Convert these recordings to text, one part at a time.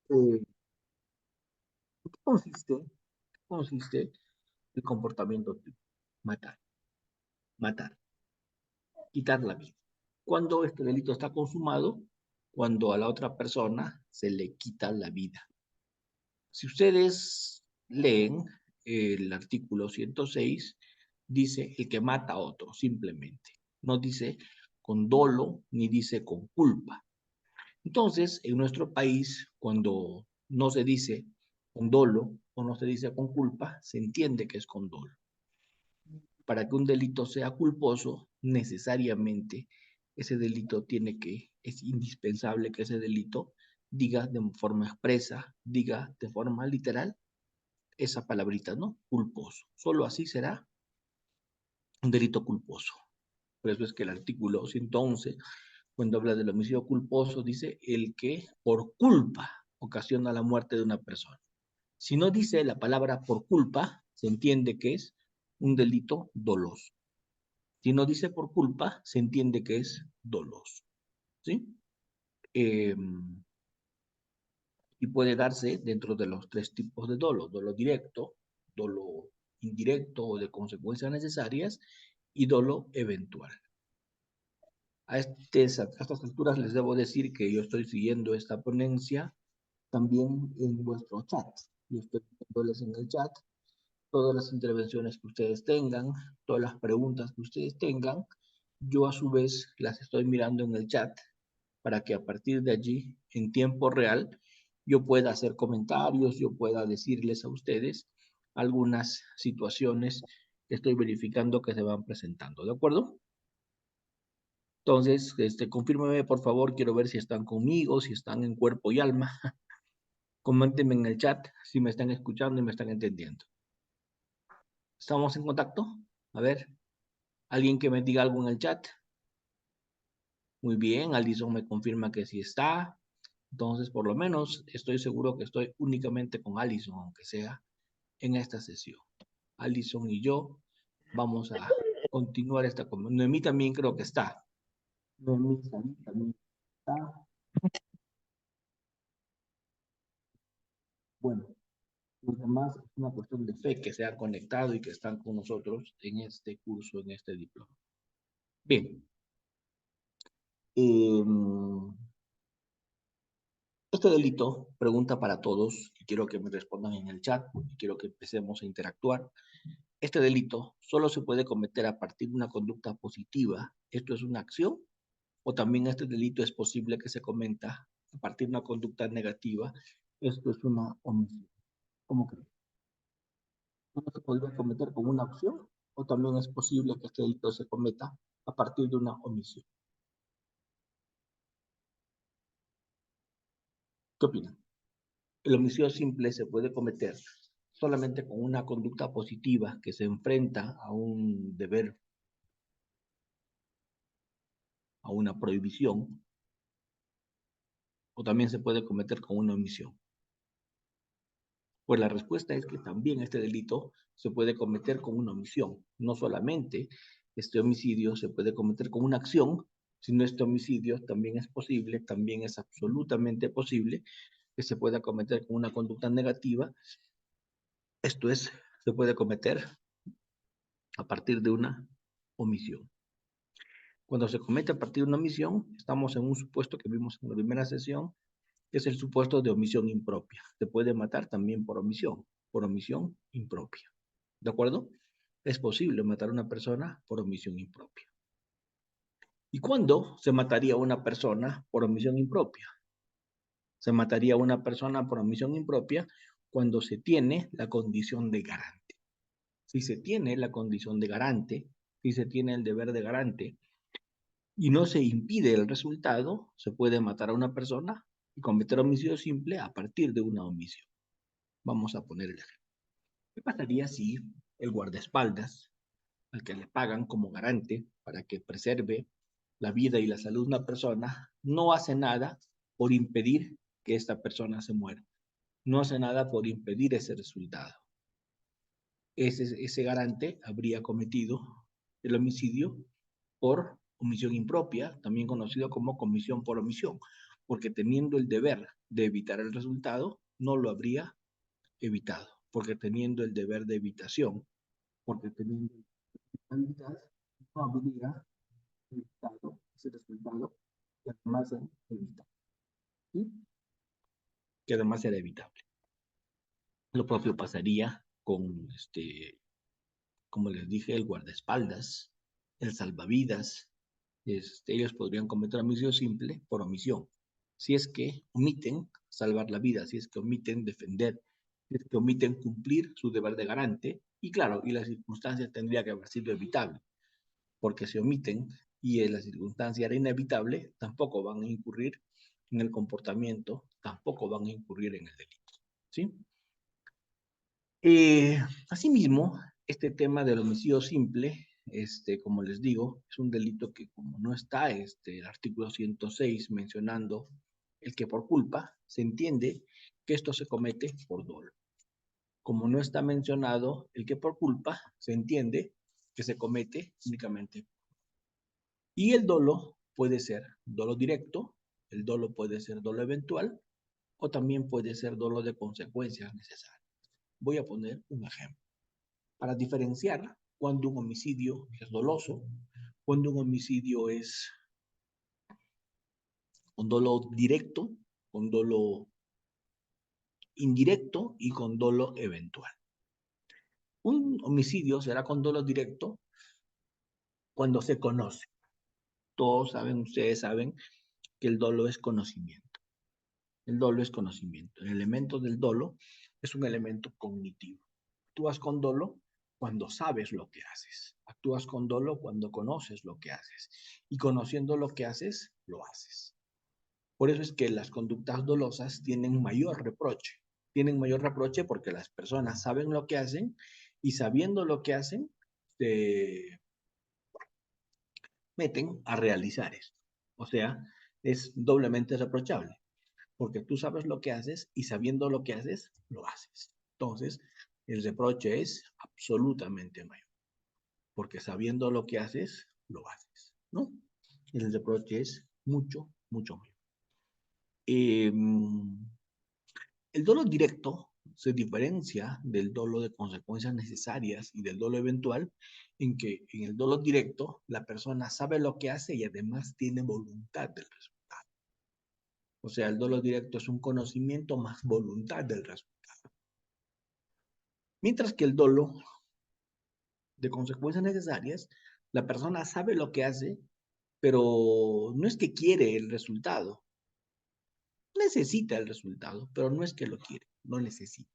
¿En qué consiste el comportamiento tipo? Matar, matar, quitar la vida. Cuando este delito está consumado, cuando a la otra persona se le quita la vida. Si ustedes leen el artículo 106, dice el que mata a otro, simplemente. No dice con dolo ni dice con culpa. Entonces, en nuestro país, cuando no se dice con dolo o no se dice con culpa, se entiende que es con dolo. Para que un delito sea culposo, necesariamente ese delito es indispensable que ese delito diga de forma expresa, diga de forma literal esa palabrita, ¿no? Culposo. Solo así será un delito culposo. Por eso es que el artículo 111, cuando habla del homicidio culposo, dice el que por culpa ocasiona la muerte de una persona. Si no dice la palabra por culpa, se entiende que es un delito doloso. Si no dice por culpa, se entiende que es doloso. ¿Sí? Y puede darse dentro de los tres tipos de dolo: dolo directo, dolo indirecto o de consecuencias necesarias y dolo eventual. A estas alturas les debo decir que yo estoy siguiendo esta ponencia también en vuestro chat. Yo estoy viéndoles en el chat todas las intervenciones que ustedes tengan, todas las preguntas que ustedes tengan. Yo a su vez las estoy mirando en el chat para que a partir de allí, en tiempo real, yo pueda hacer comentarios, yo pueda decirles a ustedes algunas situaciones que estoy verificando que se van presentando. ¿De acuerdo? Entonces, confírmeme, por favor, quiero ver si están conmigo, si están en cuerpo y alma. Coméntenme en el chat si me están escuchando y me están entendiendo. ¿Estamos en contacto? A ver, alguien que me diga algo en el chat. Muy bien, Alison me confirma que sí está. Entonces, por lo menos, estoy seguro que estoy únicamente con Alison, aunque sea en esta sesión. Alison y yo vamos a continuar esta conversación. Noemí también creo que está. Noemí también está. Bueno, los demás es una cuestión de fe que se han conectado y que están con nosotros en este curso, en este diploma. Bien. Este delito, pregunta para todos, y quiero que me respondan en el chat, y quiero que empecemos a interactuar. Este delito solo se puede cometer a partir de una conducta positiva. ¿Esto es una acción? ¿O también este delito es posible que se cometa a partir de una conducta negativa? Esto es una omisión. ¿Cómo creen? ¿Solo se podría cometer con una acción? ¿O también es posible que este delito se cometa a partir de una omisión? ¿Qué opinan? El homicidio simple se puede cometer solamente con una conducta positiva que se enfrenta a un deber, a una prohibición, o también se puede cometer con una omisión. Pues la respuesta es que también este delito se puede cometer con una omisión. No solamente este homicidio se puede cometer con una acción, sino este homicidio también es posible, también es absolutamente posible que se pueda cometer con una conducta negativa. Esto es, se puede cometer a partir de una omisión. Cuando se comete a partir de una omisión, estamos en un supuesto que vimos en la primera sesión, que es el supuesto de omisión impropia. Se puede matar también por omisión impropia. ¿De acuerdo? Es posible matar a una persona por omisión impropia. ¿Y cuándo se mataría a una persona por omisión impropia? Se mataría a una persona por omisión impropia cuando se tiene la condición de garante. Si se tiene la condición de garante, si se tiene el deber de garante, y no se impide el resultado, se puede matar a una persona y cometer homicidio simple a partir de una omisión. Vamos a poner el ejemplo. ¿Qué pasaría si el guardaespaldas, al que le pagan como garante para que preserve la vida y la salud de una persona, no hace nada por impedir que esta persona se muera? No hace nada por impedir ese resultado. Ese garante habría cometido el homicidio por omisión impropia, también conocido como comisión por omisión. porque teniendo el deber de evitar el resultado, no lo habría evitado, porque teniendo el deber de evitación, porque teniendo el deber de evitar, no habría evitado ese resultado que además era evitable, ¿sí? Que además era evitable. Lo propio pasaría con, como les dije, el guardaespaldas, el salvavidas. Ellos podrían cometer homicidio simple por omisión. Si es que omiten salvar la vida, si es que omiten defender, si es que omiten cumplir su deber de garante, y claro, y la circunstancia tendría que haber sido evitable, porque si omiten y la circunstancia era inevitable, tampoco van a incurrir en el comportamiento, tampoco van a incurrir en el delito, ¿sí? Asimismo, este tema del homicidio simple, como les digo, es un delito que como no está el artículo 106 mencionando el que por culpa, se entiende que esto se comete por dolo. Como no está mencionado el que por culpa, se entiende que se comete únicamente. Y el dolo puede ser dolo directo, el dolo puede ser dolo eventual, o también puede ser dolo de consecuencias necesarias. Voy a poner un ejemplo para diferenciar cuando un homicidio es doloso, cuando un homicidio es con dolo directo, con dolo indirecto y con dolo eventual. Un homicidio será con dolo directo cuando se conoce. Todos saben, ustedes saben que el dolo es conocimiento. El dolo es conocimiento. El elemento del dolo es un elemento cognitivo. Actúas con dolo cuando sabes lo que haces. Actúas con dolo cuando conoces lo que haces. Y conociendo lo que haces, lo haces. Por eso es que las conductas dolosas tienen mayor reproche. Tienen mayor reproche porque las personas saben lo que hacen y sabiendo lo que hacen, se meten a realizar esto. O sea, es doblemente reprochable porque tú sabes lo que haces y sabiendo lo que haces, lo haces. Entonces, el reproche es absolutamente mayor, porque sabiendo lo que haces, lo haces, ¿no? El reproche es mucho, mucho mayor. El dolo directo se diferencia del dolo de consecuencias necesarias y del dolo eventual en que en el dolo directo la persona sabe lo que hace y además tiene voluntad del resultado. O sea, el dolo directo es un conocimiento más voluntad del resultado. Mientras que el dolo de consecuencias necesarias, la persona sabe lo que hace, pero no es que quiere el resultado. Necesita el resultado, pero no es que lo quiere, no necesita.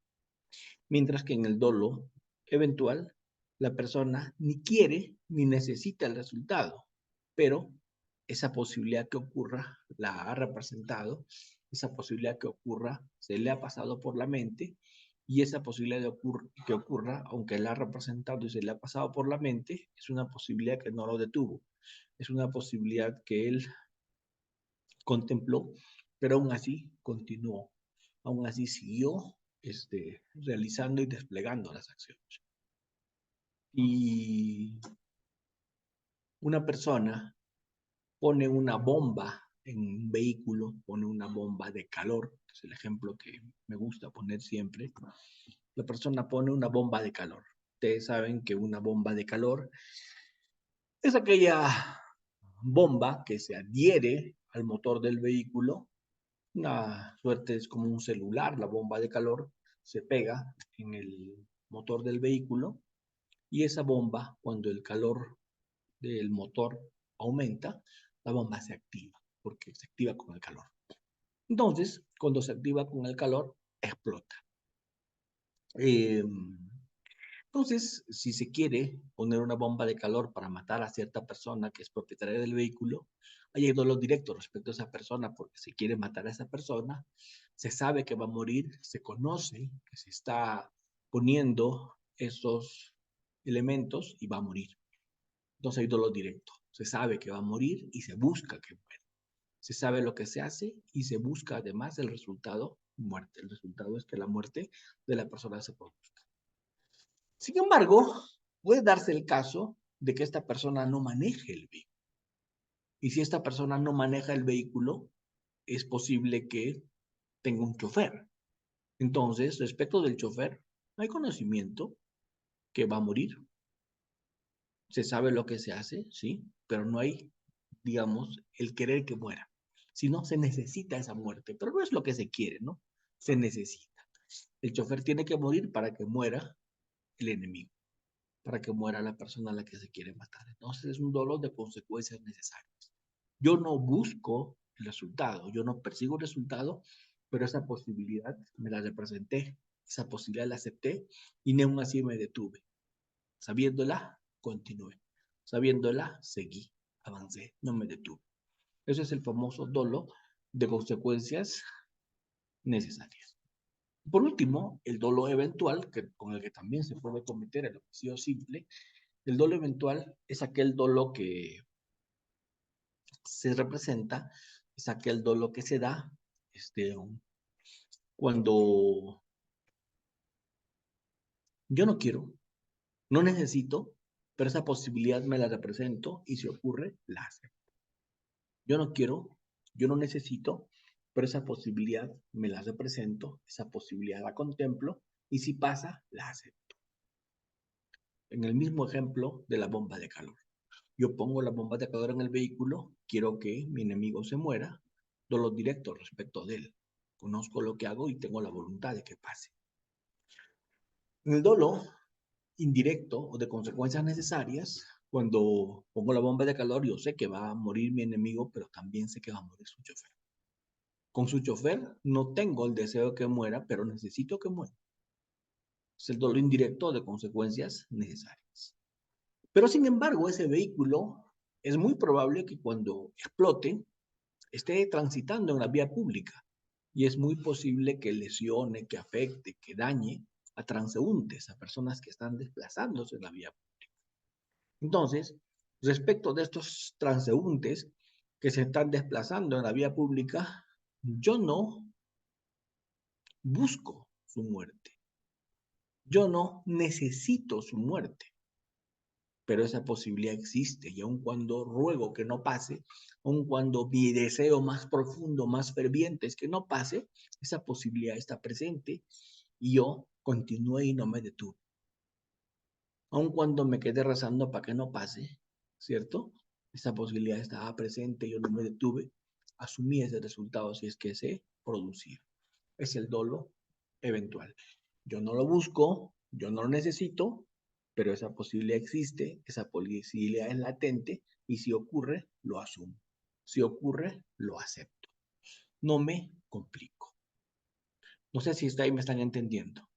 Mientras que en el dolo eventual, la persona ni quiere ni necesita el resultado, pero esa posibilidad que ocurra la ha representado, esa posibilidad que ocurra se le ha pasado por la mente y esa posibilidad que ocurra, aunque la ha representado y se le ha pasado por la mente, es una posibilidad que no lo detuvo, es una posibilidad que él contempló, pero aún así continuó, aún así siguió realizando y desplegando las acciones. Y una persona pone una bomba en un vehículo, pone una bomba de calor, que es el ejemplo que me gusta poner siempre. La persona pone una bomba de calor. Ustedes saben que una bomba de calor es aquella bomba que se adhiere al motor del vehículo. Una suerte es como un celular, la bomba de calor se pega en el motor del vehículo y esa bomba, cuando el calor del motor aumenta, la bomba se activa, porque se activa con el calor. Entonces, cuando se activa con el calor, explota. Entonces, si se quiere poner una bomba de calor para matar a cierta persona que es propietaria del vehículo, hay dolor directo respecto a esa persona porque se quiere matar a esa persona, se sabe que va a morir, se conoce que se está poniendo esos elementos y va a morir. Entonces hay dolor directo. Se sabe que va a morir y se busca que muera. Se sabe lo que se hace y se busca además el resultado, muerte. El resultado es que la muerte de la persona se produzca. Sin embargo, puede darse el caso de que esta persona no maneje el vehículo. Y si esta persona no maneja el vehículo, es posible que tenga un chofer. Entonces, respecto del chofer, hay conocimiento que va a morir. Se sabe lo que se hace, sí, pero no hay, digamos, el querer que muera. Si no, se necesita esa muerte, pero no es lo que se quiere, ¿no? Se necesita. El chofer tiene que morir para que muera el enemigo, para que muera la persona a la que se quiere matar. Entonces es un dolor de consecuencias necesarias. Yo no busco el resultado, yo no persigo el resultado, pero esa posibilidad me la representé, esa posibilidad la acepté y aún así me detuve. Sabiéndola, continué. Sabiéndola, seguí, avancé, no me detuve. Ese es el famoso dolo de consecuencias necesarias. Por último, el dolo eventual, con el que también se puede cometer el homicidio simple. El dolo eventual es aquel dolo que se representa, es aquel dolo que se da cuando yo no quiero, no necesito, pero esa posibilidad me la represento y si ocurre, la acepto. Yo no quiero, yo no necesito, pero esa posibilidad me la represento, esa posibilidad la contemplo y si pasa, la acepto. En el mismo ejemplo de la bomba de calor. Yo pongo la bomba de calor en el vehículo, quiero que mi enemigo se muera, dolo directo respecto de él. Conozco lo que hago y tengo la voluntad de que pase. En el dolo indirecto o de consecuencias necesarias, cuando pongo la bomba de calor, yo sé que va a morir mi enemigo, pero también sé que va a morir su chofer. Con su chofer no tengo el deseo de que muera, pero necesito que muera. Es el dolo indirecto de consecuencias necesarias. Pero sin embargo, ese vehículo es muy probable que cuando explote esté transitando en la vía pública y es muy posible que lesione, que afecte, que dañe a transeúntes, a personas que están desplazándose en la vía pública. Entonces, respecto de estos transeúntes que se están desplazando en la vía pública, yo no busco su muerte. Yo no necesito su muerte, pero esa posibilidad existe y aun cuando ruego que no pase, aun cuando mi deseo más profundo, más ferviente es que no pase, esa posibilidad está presente y yo continué y no me detuve. Aun cuando me quedé rezando para que no pase, ¿cierto? Esa posibilidad estaba presente, yo no me detuve, asumí ese resultado si es que se producía. Es el dolo eventual. Yo no lo busco, yo no lo necesito, pero esa posibilidad existe, esa posibilidad es latente y si ocurre, lo asumo. Si ocurre, lo acepto. No me complico. No sé si está ahí me están entendiendo.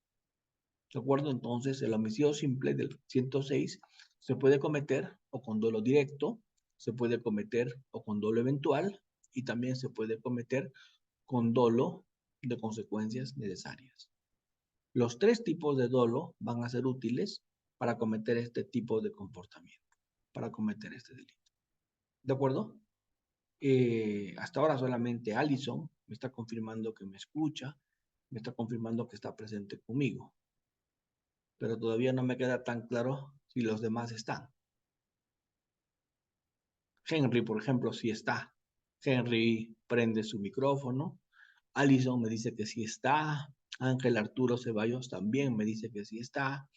¿De acuerdo? Entonces, el homicidio simple del 106 se puede cometer o con dolo directo, se puede cometer o con dolo eventual y también se puede cometer con dolo de consecuencias necesarias. Los tres tipos de dolo van a ser útiles para cometer este tipo de comportamiento, para cometer este delito. ¿De acuerdo? Hasta ahora solamente Allison me está confirmando que me escucha, me está confirmando que está presente conmigo, pero todavía no me queda tan claro si los demás están. Henry, por ejemplo, sí está. Henry prende su micrófono. Allison me dice que sí está. Ángel Arturo Ceballos también me dice que sí está.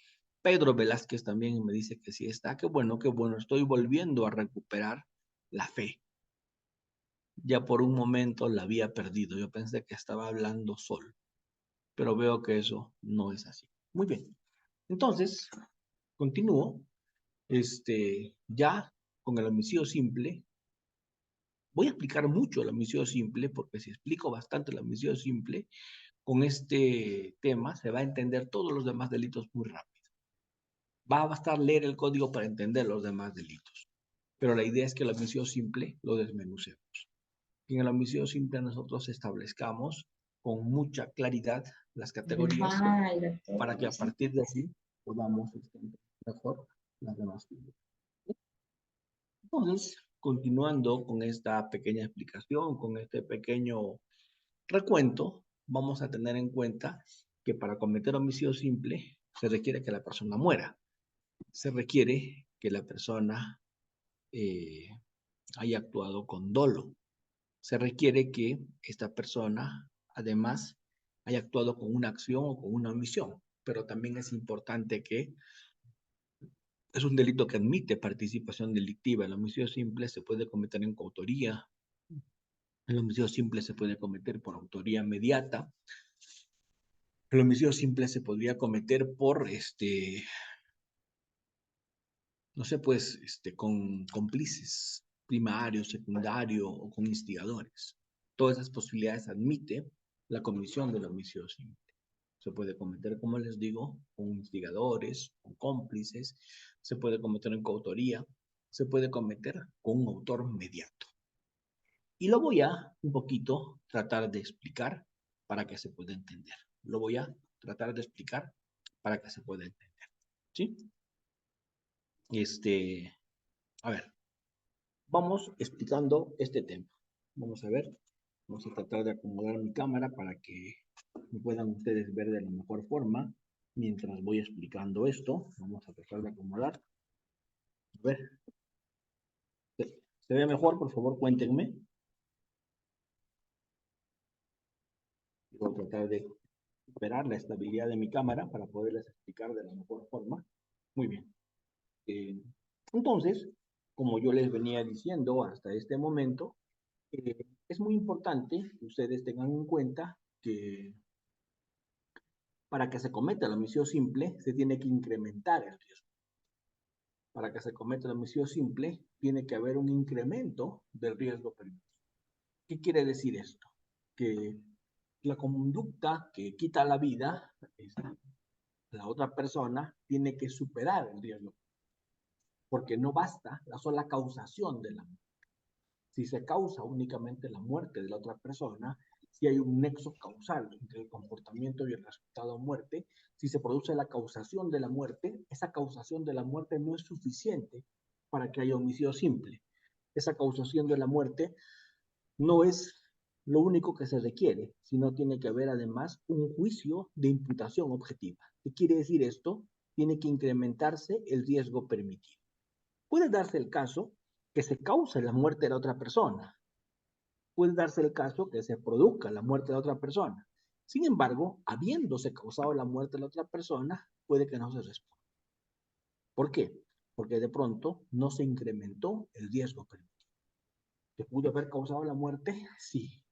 Pedro Velázquez también me dice que sí está. Qué bueno, qué bueno. Estoy volviendo a recuperar la fe. Ya por un momento la había perdido. Yo pensé que estaba hablando solo, pero veo que eso no es así. Muy bien. Entonces, continúo. Ya con el homicidio simple, voy a explicar mucho el homicidio simple, porque si explico bastante el homicidio simple, con este tema se va a entender todos los demás delitos muy rápido. Va a bastar leer el código para entender los demás delitos. Pero la idea es que el homicidio simple lo desmenucemos. Y en el homicidio simple nosotros establezcamos con mucha claridad las categorías para que a partir de así podamos entender mejor las demás figuras. Entonces, continuando con esta pequeña explicación, con este pequeño recuento, vamos a tener en cuenta que para cometer homicidio simple se requiere que la persona muera. Se requiere que la persona haya actuado con dolo. se requiere que esta persona, además, haya actuado con una acción o con una omisión. Pero también es importante que es un delito que admite participación delictiva. El homicidio simple se puede cometer en coautoría. El homicidio simple se puede cometer por autoría inmediata. El homicidio simple se podría cometer por, no sé, pues, con cómplices primario, secundario o con instigadores. Todas esas posibilidades admite la comisión del homicidio simple. Se puede cometer, como les digo, con instigadores, con cómplices, se puede cometer en coautoría, se puede cometer con un autor mediato. Y lo voy a un poquito tratar de explicar para que se pueda entender. Lo voy a tratar de explicar para que se pueda entender. ¿Sí? A ver, vamos explicando este tema. Vamos a ver, vamos a tratar de acomodar mi cámara para que me puedan ustedes ver de la mejor forma mientras voy explicando esto. Vamos a tratar de acomodar. A ver, ¿se ve mejor? Por favor, cuéntenme. Voy a tratar de recuperar la estabilidad de mi cámara para poderles explicar de la mejor forma. Muy bien. Entonces, como yo les venía diciendo hasta este momento, es muy importante que ustedes tengan en cuenta que para que se cometa el homicidio simple, se tiene que incrementar el riesgo. Para que se cometa el homicidio simple, tiene que haber un incremento del riesgo permitido. ¿Qué quiere decir esto? Que la conducta que quita la vida la otra persona tiene que superar el riesgo, porque no basta la sola causación de la muerte. Si se causa únicamente la muerte de la otra persona, si hay un nexo causal entre el comportamiento y el resultado de muerte, si se produce la causación de la muerte, esa causación de la muerte no es suficiente para que haya homicidio simple. Esa causación de la muerte no es lo único que se requiere, sino tiene que haber además un juicio de imputación objetiva. ¿Qué quiere decir esto? Tiene que incrementarse el riesgo permitido. Puede darse el caso que se cause la muerte de la otra persona. Puede darse el caso que se produzca la muerte de la otra persona. Sin embargo, habiéndose causado la muerte de la otra persona, puede que no se responda. ¿Por qué? Porque de pronto no se incrementó el riesgo permitido. ¿Se pudo haber causado la muerte? Sí,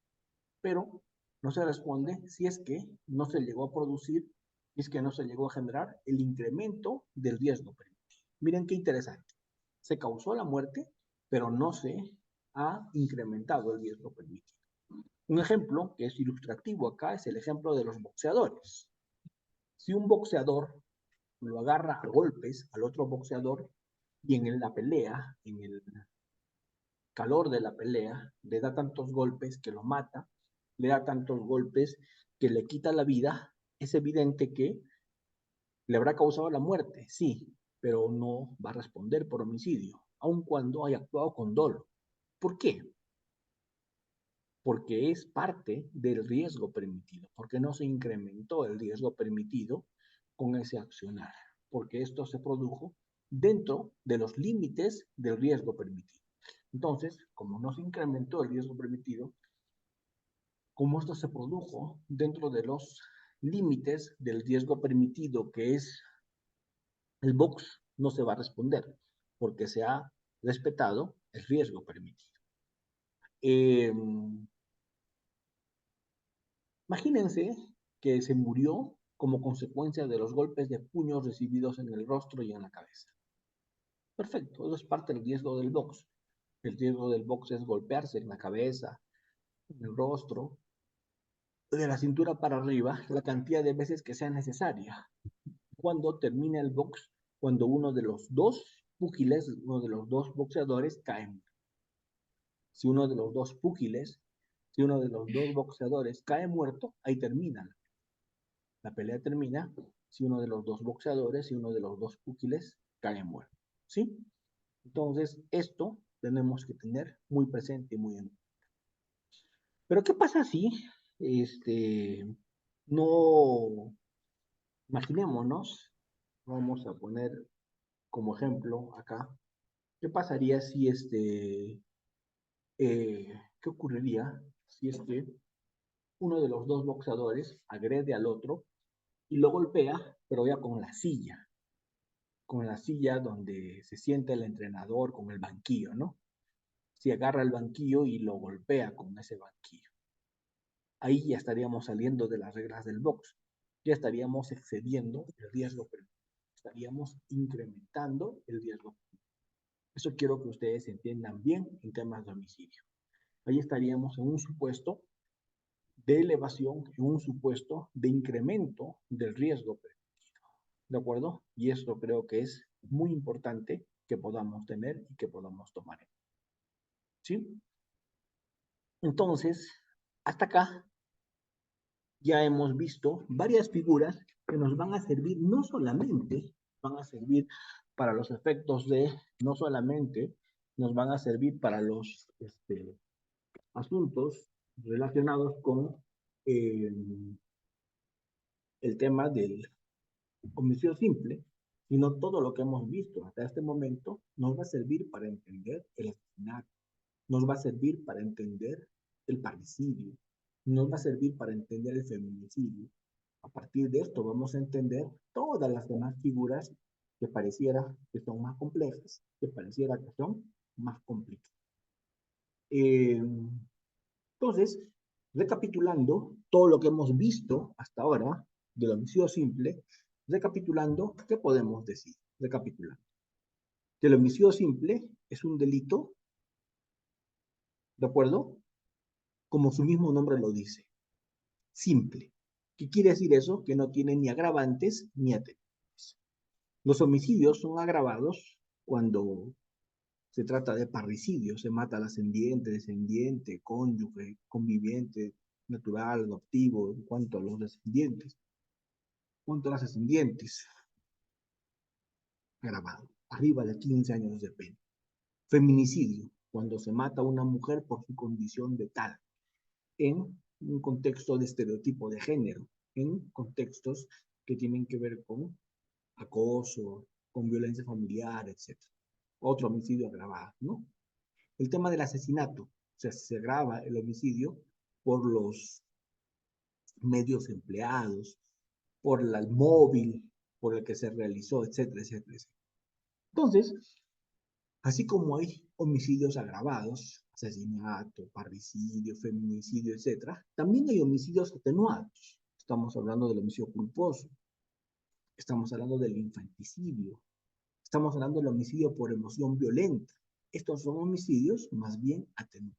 pero no se responde si es que no se llegó a producir, si es que no se llegó a generar el incremento del riesgo permitido. Miren qué interesante. Se causó la muerte, pero no se ha incrementado el riesgo permitido. Un ejemplo que es ilustrativo acá es el ejemplo de los boxeadores. Si un boxeador lo agarra a golpes al otro boxeador y en la pelea, en el calor de la pelea, le da tantos golpes que lo mata, le da tantos golpes que le quita la vida, es evidente que le habrá causado la muerte, sí, pero no va a responder por homicidio, aun cuando haya actuado con dolo. ¿Por qué? Porque es parte del riesgo permitido, porque no se incrementó el riesgo permitido con ese accionar, porque esto se produjo dentro de los límites del riesgo permitido. Entonces, como no se incrementó el riesgo permitido, como esto se produjo dentro de los límites del riesgo permitido, que es el box, no se va a responder, porque se ha respetado el riesgo permitido. Imagínense que se murió como consecuencia de los golpes de puños recibidos en el rostro y en la cabeza. Perfecto, eso es parte del riesgo del box. El riesgo del box es golpearse en la cabeza, en el rostro, de la cintura para arriba, la cantidad de veces que sea necesaria. Cuando termina el box, cuando uno de los dos púgiles, uno de los dos boxeadores cae. Si uno de los dos púgiles, si uno de los dos boxeadores cae muerto, ahí termina. La pelea termina si uno de los dos boxeadores y uno de los dos púgiles cae muerto. ¿Sí? Entonces, esto tenemos que tener muy presente y muy en cuenta. Pero, ¿qué pasa si no, imaginémonos, vamos a poner como ejemplo acá, ¿qué pasaría si ¿qué ocurriría si es que uno de los dos boxeadores agrede al otro y lo golpea, pero ya con la silla donde se sienta el entrenador, con el banquillo, ¿no? Si agarra el banquillo y lo golpea con ese banquillo. Ahí ya estaríamos saliendo de las reglas del box, ya estaríamos excediendo el riesgo, estaríamos incrementando el riesgo. Eso quiero que ustedes entiendan bien en temas de homicidio. Ahí estaríamos en un supuesto de elevación, en un supuesto de incremento del riesgo. ¿De acuerdo? Y esto creo que es muy importante que podamos tener y que podamos tomar. ¿Sí? Entonces, hasta acá ya hemos visto varias figuras que nos van a servir, no solamente van a servir para los efectos de, no solamente nos van a servir para los asuntos relacionados con eh, el tema del homicidio simple, sino todo lo que hemos visto hasta este momento nos va a servir para entender el asesinato, nos va a servir para entender el parricidio, nos va a servir para entender el feminicidio. A partir de esto vamos a entender todas las demás figuras que pareciera que son más complejas, que pareciera que son más complicadas. Entonces, recapitulando todo lo que hemos visto hasta ahora del homicidio simple, recapitulando, ¿qué podemos decir? Recapitulando. Que el homicidio simple es un delito, ¿de acuerdo? Como su mismo nombre lo dice, simple. ¿Qué quiere decir eso? Que no tiene ni agravantes ni atenuantes. Los homicidios son agravados cuando se trata de parricidio, se mata al ascendiente, descendiente, cónyuge, conviviente, natural, adoptivo, en cuanto a los descendientes. Cuanto a las ascendientes, agravado, arriba de 15 años de pena. Feminicidio, cuando se mata a una mujer por su condición de tal, en un contexto de estereotipo de género, en contextos que tienen que ver con acoso, con violencia familiar, etc. Otro homicidio agravado, ¿no? El tema del asesinato, o sea, se agrava el homicidio por los medios empleados, por el móvil por el que se realizó, etcétera, etcétera, etcétera. Entonces, así como hay homicidios agravados, asesinato, parricidio, feminicidio, etcétera, también hay homicidios atenuados. Estamos hablando del homicidio culposo, estamos hablando del infanticidio, estamos hablando del homicidio por emoción violenta. Estos son homicidios más bien atenuados.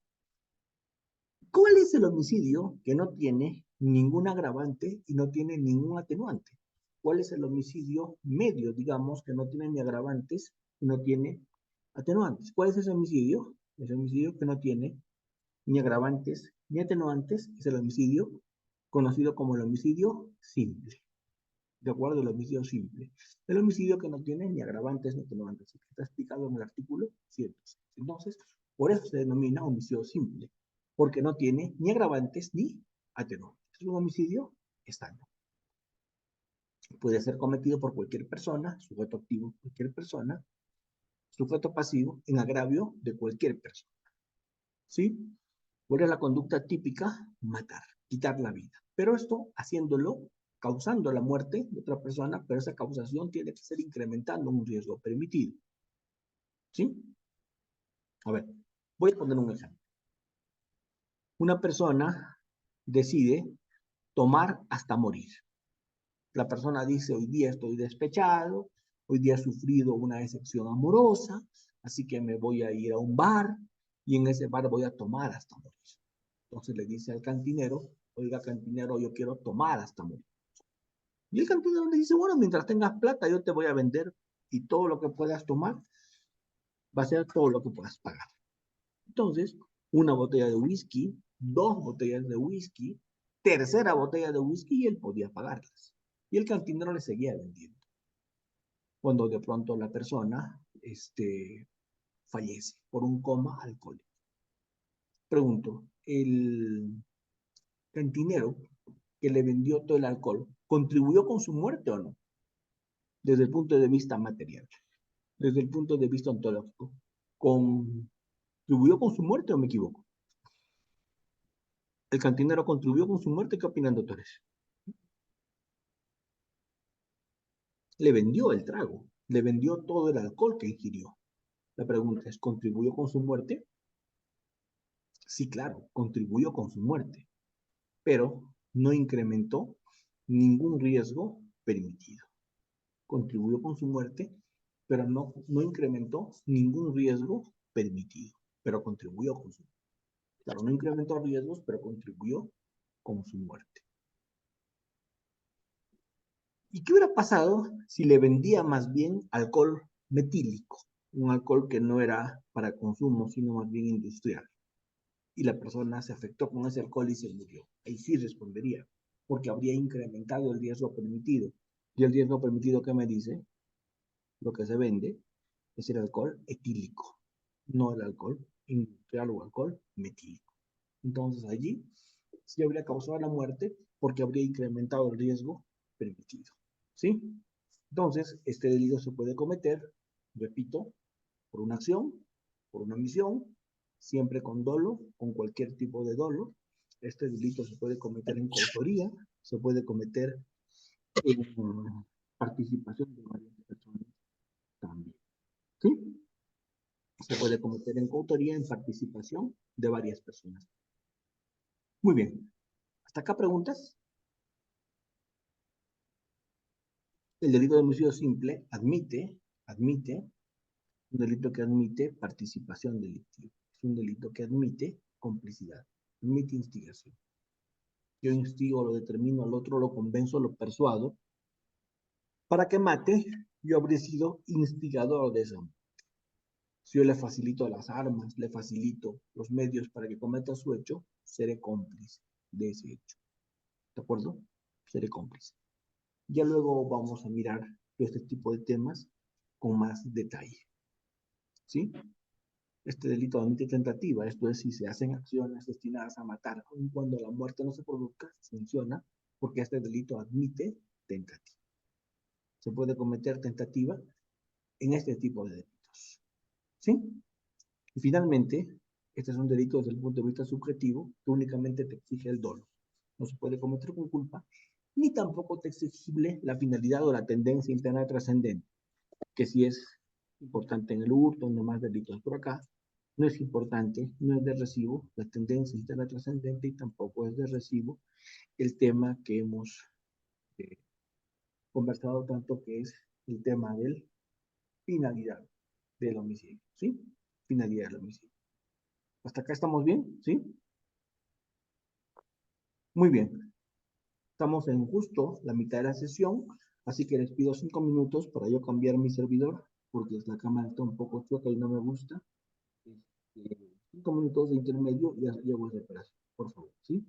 ¿Cuál es el homicidio que no tiene ningún agravante y no tiene ningún atenuante? ¿Cuál es el homicidio medio, digamos, que no tiene ni agravantes y no tiene atenuantes? ¿Cuál es ese homicidio? Ese homicidio que no tiene ni agravantes ni atenuantes es el homicidio conocido como el homicidio simple. ¿De acuerdo? El homicidio simple. El homicidio que no tiene ni agravantes ni atenuantes. Está explicado en el artículo 106. Entonces, por eso se denomina homicidio simple, porque no tiene ni agravantes ni atenuantes. Es un homicidio estándar. Puede ser cometido por cualquier persona, sujeto activo cualquier persona, sujeto pasivo en agravio de cualquier persona. ¿Sí? ¿Cuál es la conducta típica? Matar, quitar la vida. Pero esto haciéndolo, causando la muerte de otra persona, pero esa causación tiene que ser incrementando un riesgo permitido. ¿Sí? A ver, voy a poner un ejemplo. Una persona decide tomar hasta morir. La persona dice, hoy día estoy despechado, hoy día he sufrido una decepción amorosa, así que me voy a ir a un bar y en ese bar voy a tomar hasta morir. Entonces le dice al cantinero, oiga cantinero, yo quiero tomar hasta morir. Y el cantinero le dice, bueno, mientras tengas plata yo te voy a vender y todo lo que puedas tomar va a ser todo lo que puedas pagar. Entonces, una botella de whisky, dos botellas de whisky, tercera botella de whisky y él podía pagarlas. Y el cantinero le seguía vendiendo. Cuando de pronto la persona fallece por un coma alcohólico. Pregunto, ¿el cantinero que le vendió todo el alcohol contribuyó con su muerte o no? Desde el punto de vista material, desde el punto de vista ontológico, ¿contribuyó con su muerte o me equivoco? El cantinero contribuyó con su muerte. ¿Qué opinan, doctores? Le vendió el trago, le vendió todo el alcohol que ingirió. La pregunta es, ¿contribuyó con su muerte? Sí, claro, contribuyó con su muerte, pero no incrementó ningún riesgo permitido. Contribuyó con su muerte, pero no incrementó ningún riesgo permitido, pero contribuyó con su muerte. Claro, no incrementó riesgos, pero contribuyó con su muerte. ¿Y qué hubiera pasado si le vendía más bien alcohol metílico? Un alcohol que no era para consumo, sino más bien industrial. Y la persona se afectó con ese alcohol y se murió. Ahí sí respondería, porque habría incrementado el riesgo permitido. Y el riesgo permitido que me dice, lo que se vende, es el alcohol etílico, no el alcohol industrial o alcohol metílico. Entonces allí sí habría causado la muerte porque habría incrementado el riesgo permitido. ¿Sí? Entonces, este delito se puede cometer, repito, por una acción, por una omisión, siempre con dolo, con cualquier tipo de dolo. Este delito se puede cometer en coautoría, se puede cometer en participación de varias personas también. ¿Sí? Se puede cometer en coautoría, en participación de varias personas. Muy bien. ¿Hasta acá preguntas? El delito de homicidio simple admite un delito que admite participación delictiva. Es un delito que admite complicidad, admite instigación. Yo instigo, lo determino al otro, lo convenzo, lo persuado para que mate. Yo habré sido instigador de eso. Si yo le facilito las armas, le facilito los medios para que cometa su hecho, seré cómplice de ese hecho. ¿De acuerdo? Seré cómplice. Ya luego vamos a mirar este tipo de temas con más detalle. ¿Sí? Este delito admite tentativa, esto es, si se hacen acciones destinadas a matar, aun cuando la muerte no se produzca, funciona, porque este delito admite tentativa. Se puede cometer tentativa en este tipo de delitos. ¿Sí? Y finalmente, este es un delito desde el punto de vista subjetivo que únicamente te exige el dolo. No se puede cometer con culpa, ni tampoco te exigible la finalidad o la tendencia interna trascendente, que sí es importante en el hurto, en demás delitos. Por acá no es importante, no es de recibo la tendencia interna trascendente y tampoco es de recibo el tema que hemos eh, conversado tanto, que es el tema de finalidad del homicidio, ¿sí? Finalidad del homicidio. ¿Hasta acá estamos bien? ¿Sí? Muy bien. Estamos en justo la mitad de la sesión, así que les pido 5 minutos para yo cambiar mi servidor, porque la cámara está un poco chueca y no me gusta. 5 minutos de intermedio y ya llego a reparación, por favor, ¿sí?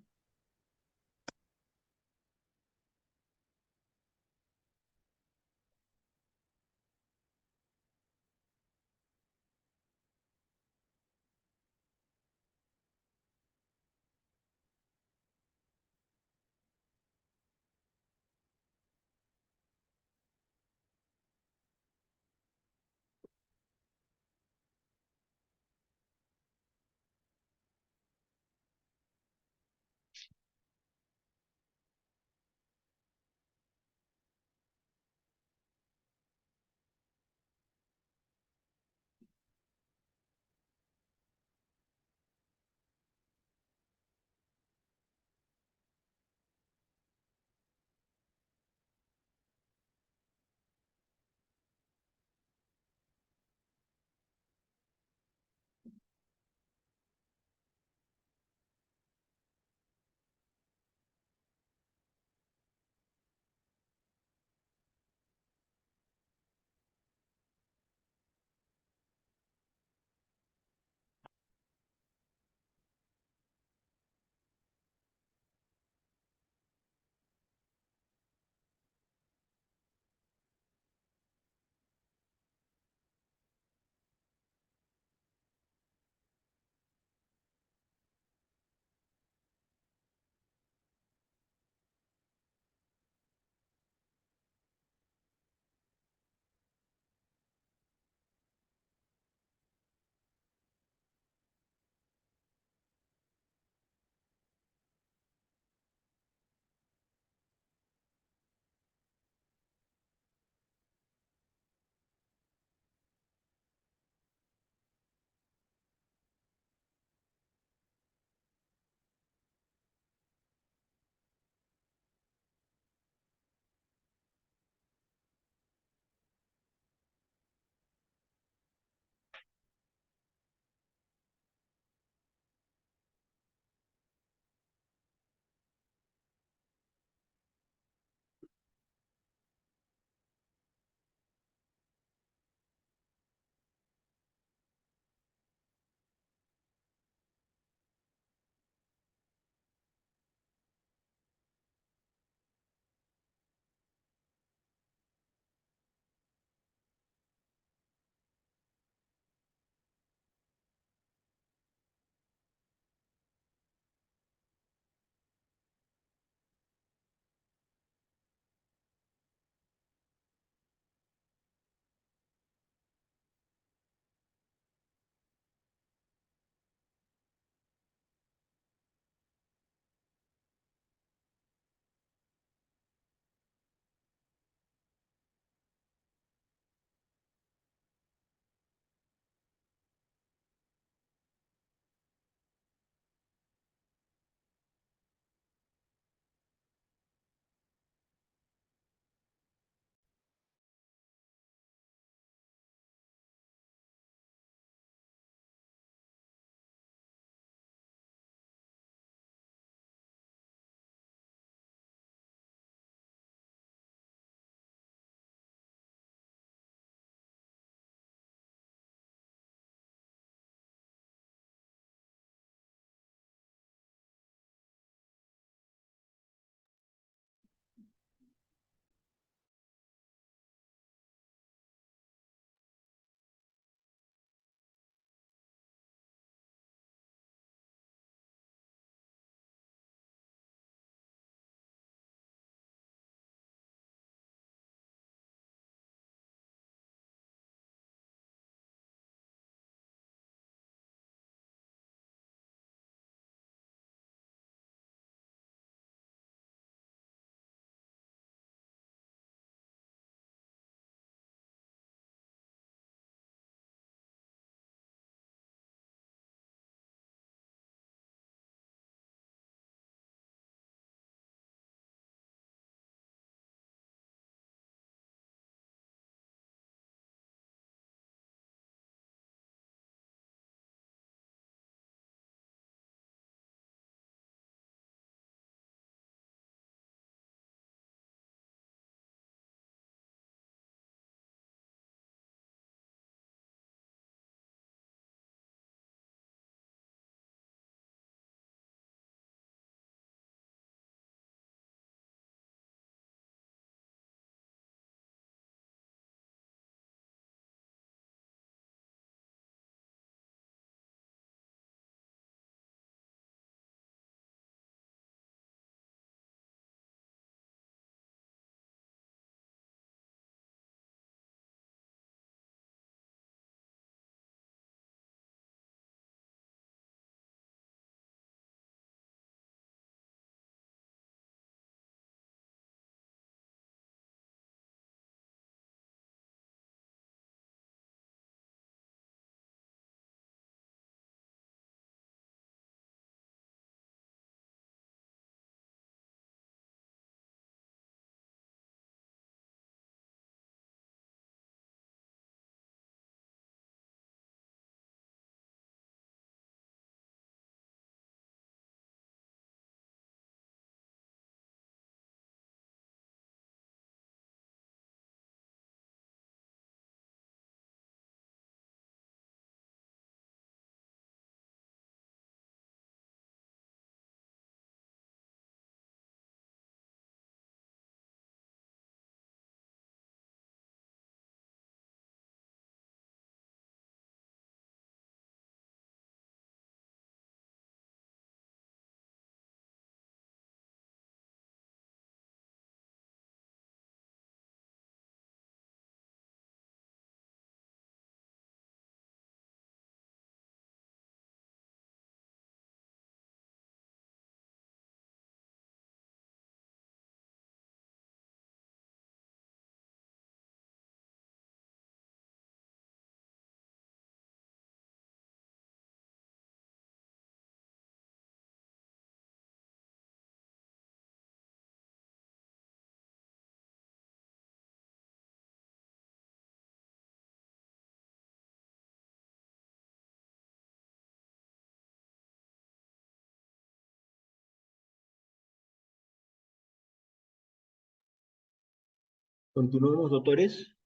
Continuamos, doctores.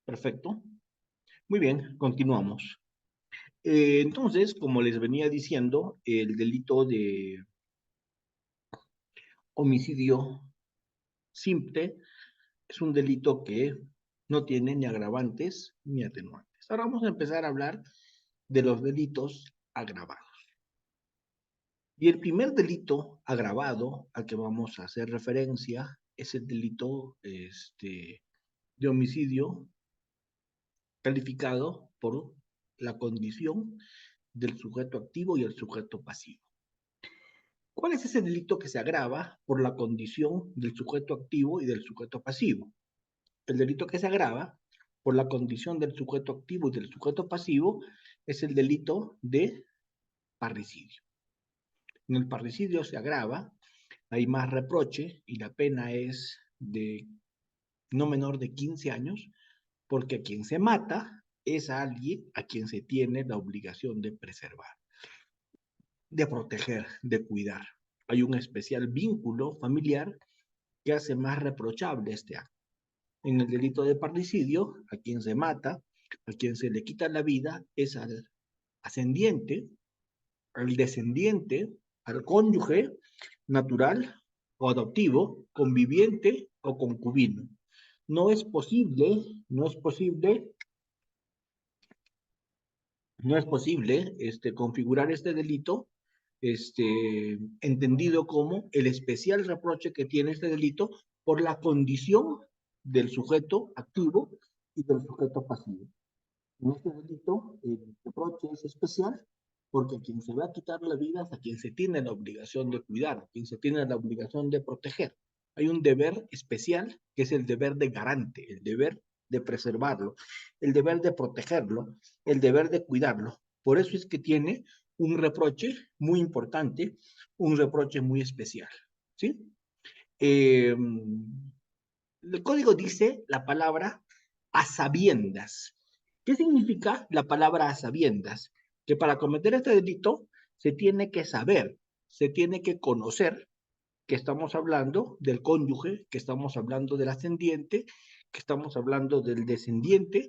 Perfecto. Muy bien, continuamos. Entonces, como les venía diciendo, el delito de homicidio simple es un delito que no tiene ni agravantes ni atenuantes. Ahora vamos a empezar a hablar de los delitos agravados. Y el primer delito agravado al que vamos a hacer referencia es el delito de homicidio calificado por la condición del sujeto activo y el sujeto pasivo. ¿Cuál es ese delito que se agrava por la condición del sujeto activo y del sujeto pasivo? El delito que se agrava por la condición del sujeto activo y del sujeto pasivo es el delito de parricidio. En el parricidio se agrava, hay más reproche y la pena es de no menor de 15 años, porque a quien se mata es a alguien a quien se tiene la obligación de preservar, de proteger, de cuidar. Hay un especial vínculo familiar que hace más reprochable este acto. En el delito de parricidio, a quien se mata, a quien se le quita la vida, es al ascendiente, al descendiente, al cónyuge natural o adoptivo, conviviente o concubino. No es posible, no es posible, no es posible configurar este delito entendido como el especial reproche que tiene este delito por la condición del sujeto activo y del sujeto pasivo. En este delito, el reproche es especial porque a quien se va a quitar la vida es a quien se tiene la obligación de cuidar, a quien se tiene la obligación de proteger. Hay un deber especial que es el deber de garante, el deber de preservarlo, el deber de protegerlo, el deber de cuidarlo. Por eso es que tiene un reproche muy importante, un reproche muy especial. ¿Sí? Eh, el código dice la palabra a sabiendas. ¿Qué significa la palabra a sabiendas? Que para cometer este delito se tiene que saber, se tiene que conocer que estamos hablando del cónyuge, que estamos hablando del ascendiente, que estamos hablando del descendiente,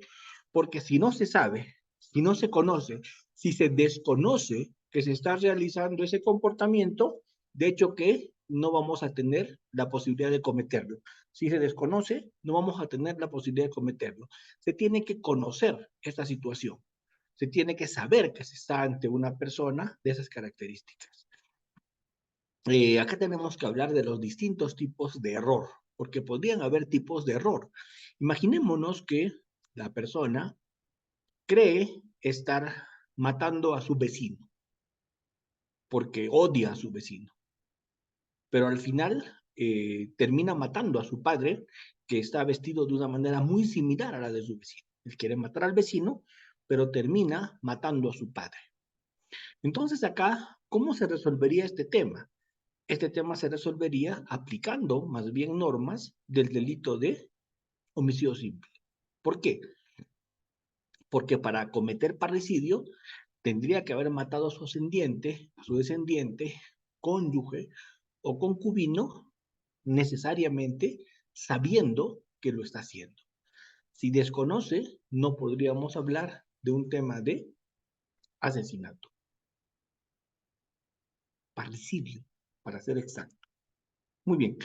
porque si no se sabe, si no se conoce, si se desconoce que se está realizando ese comportamiento, de hecho que no vamos a tener la posibilidad de cometerlo. Si se desconoce, no vamos a tener la posibilidad de cometerlo. Se tiene que conocer esta situación. Se tiene que saber que se está ante una persona de esas características. Acá tenemos que hablar de los distintos tipos de error, porque podrían haber tipos de error. Imaginémonos que la persona cree estar matando a su vecino, porque odia a su vecino, pero al final termina matando a su padre, que está vestido de una manera muy similar a la de su vecino. Él quiere matar al vecino, pero termina matando a su padre. Entonces acá, ¿cómo se resolvería este tema? Este tema se resolvería aplicando más bien normas del delito de homicidio simple. ¿Por qué? Porque para cometer parricidio tendría que haber matado a su ascendiente, a su descendiente, cónyuge o concubino, necesariamente sabiendo que lo está haciendo. Si desconoce, no podríamos hablar de un tema de asesinato, parricidio, para ser exacto. Muy bien.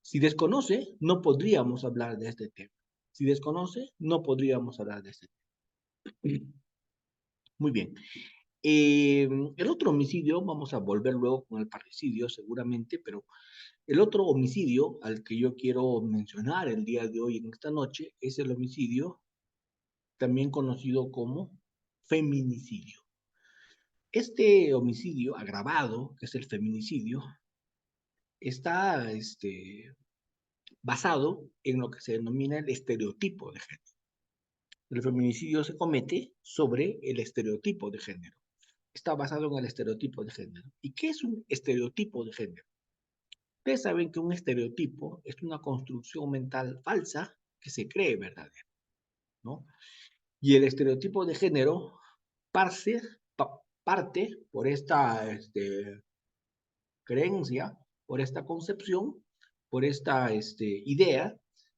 Si desconoce, no podríamos hablar de este tema. Si desconoce, no podríamos hablar de este tema. Muy bien. El otro homicidio, vamos a volver luego con el parricidio seguramente, pero el otro homicidio al que yo quiero mencionar el día de hoy en esta noche es el homicidio también conocido como feminicidio. Este homicidio agravado, que es el feminicidio, está basado en lo que se denomina el estereotipo de género. El feminicidio se comete sobre el estereotipo de género. Está basado en el estereotipo de género. ¿Y qué es un estereotipo de género? Ustedes saben que un estereotipo es una construcción mental falsa que se cree verdadera, ¿no? Y el estereotipo de género parte, parte por esta creencia, por esta concepción, por esta idea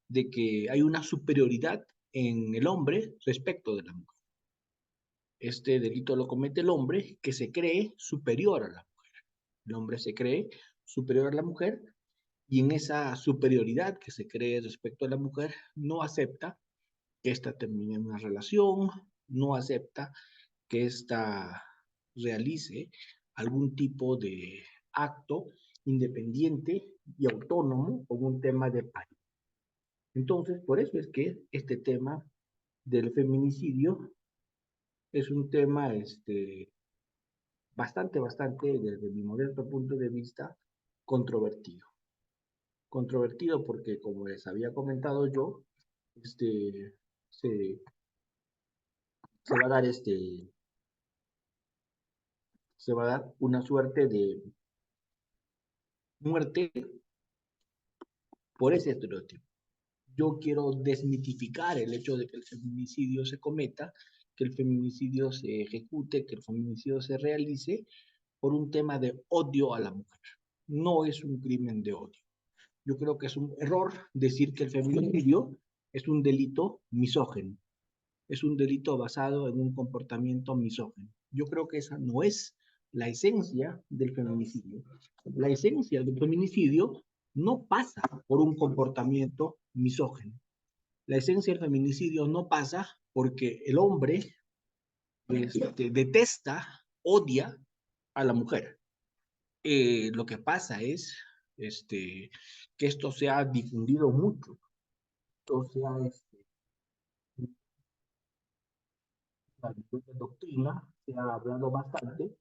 de que hay una superioridad en el hombre respecto de la mujer. Este delito lo comete el hombre que se cree superior a la mujer. El hombre se cree superior a la mujer y en esa superioridad que se cree respecto a la mujer no acepta que ésta termine en una relación, no acepta que ésta realice algún tipo de acto independiente y autónomo con un tema de pareja. Entonces, por eso es que este tema del feminicidio es un tema bastante, desde mi modesto punto de vista, controvertido. Controvertido porque, como les había comentado yo, este, se, se va a dar se va a dar una suerte de muerte por ese estereotipo. Yo quiero desmitificar el hecho de que el feminicidio se cometa, que el feminicidio se ejecute, que el feminicidio se realice por un tema de odio a la mujer. No es un crimen de odio. Yo creo que es un error decir que el feminicidio es un delito misógino, es un delito basado en un comportamiento misógino. Yo creo que esa no es la esencia del feminicidio. La esencia del feminicidio no pasa por un comportamiento misógino. La esencia del feminicidio no pasa porque el hombre detesta, odia a la mujer. Lo que pasa es que esto se ha difundido mucho, esto se ha, la doctrina se ha hablado bastante,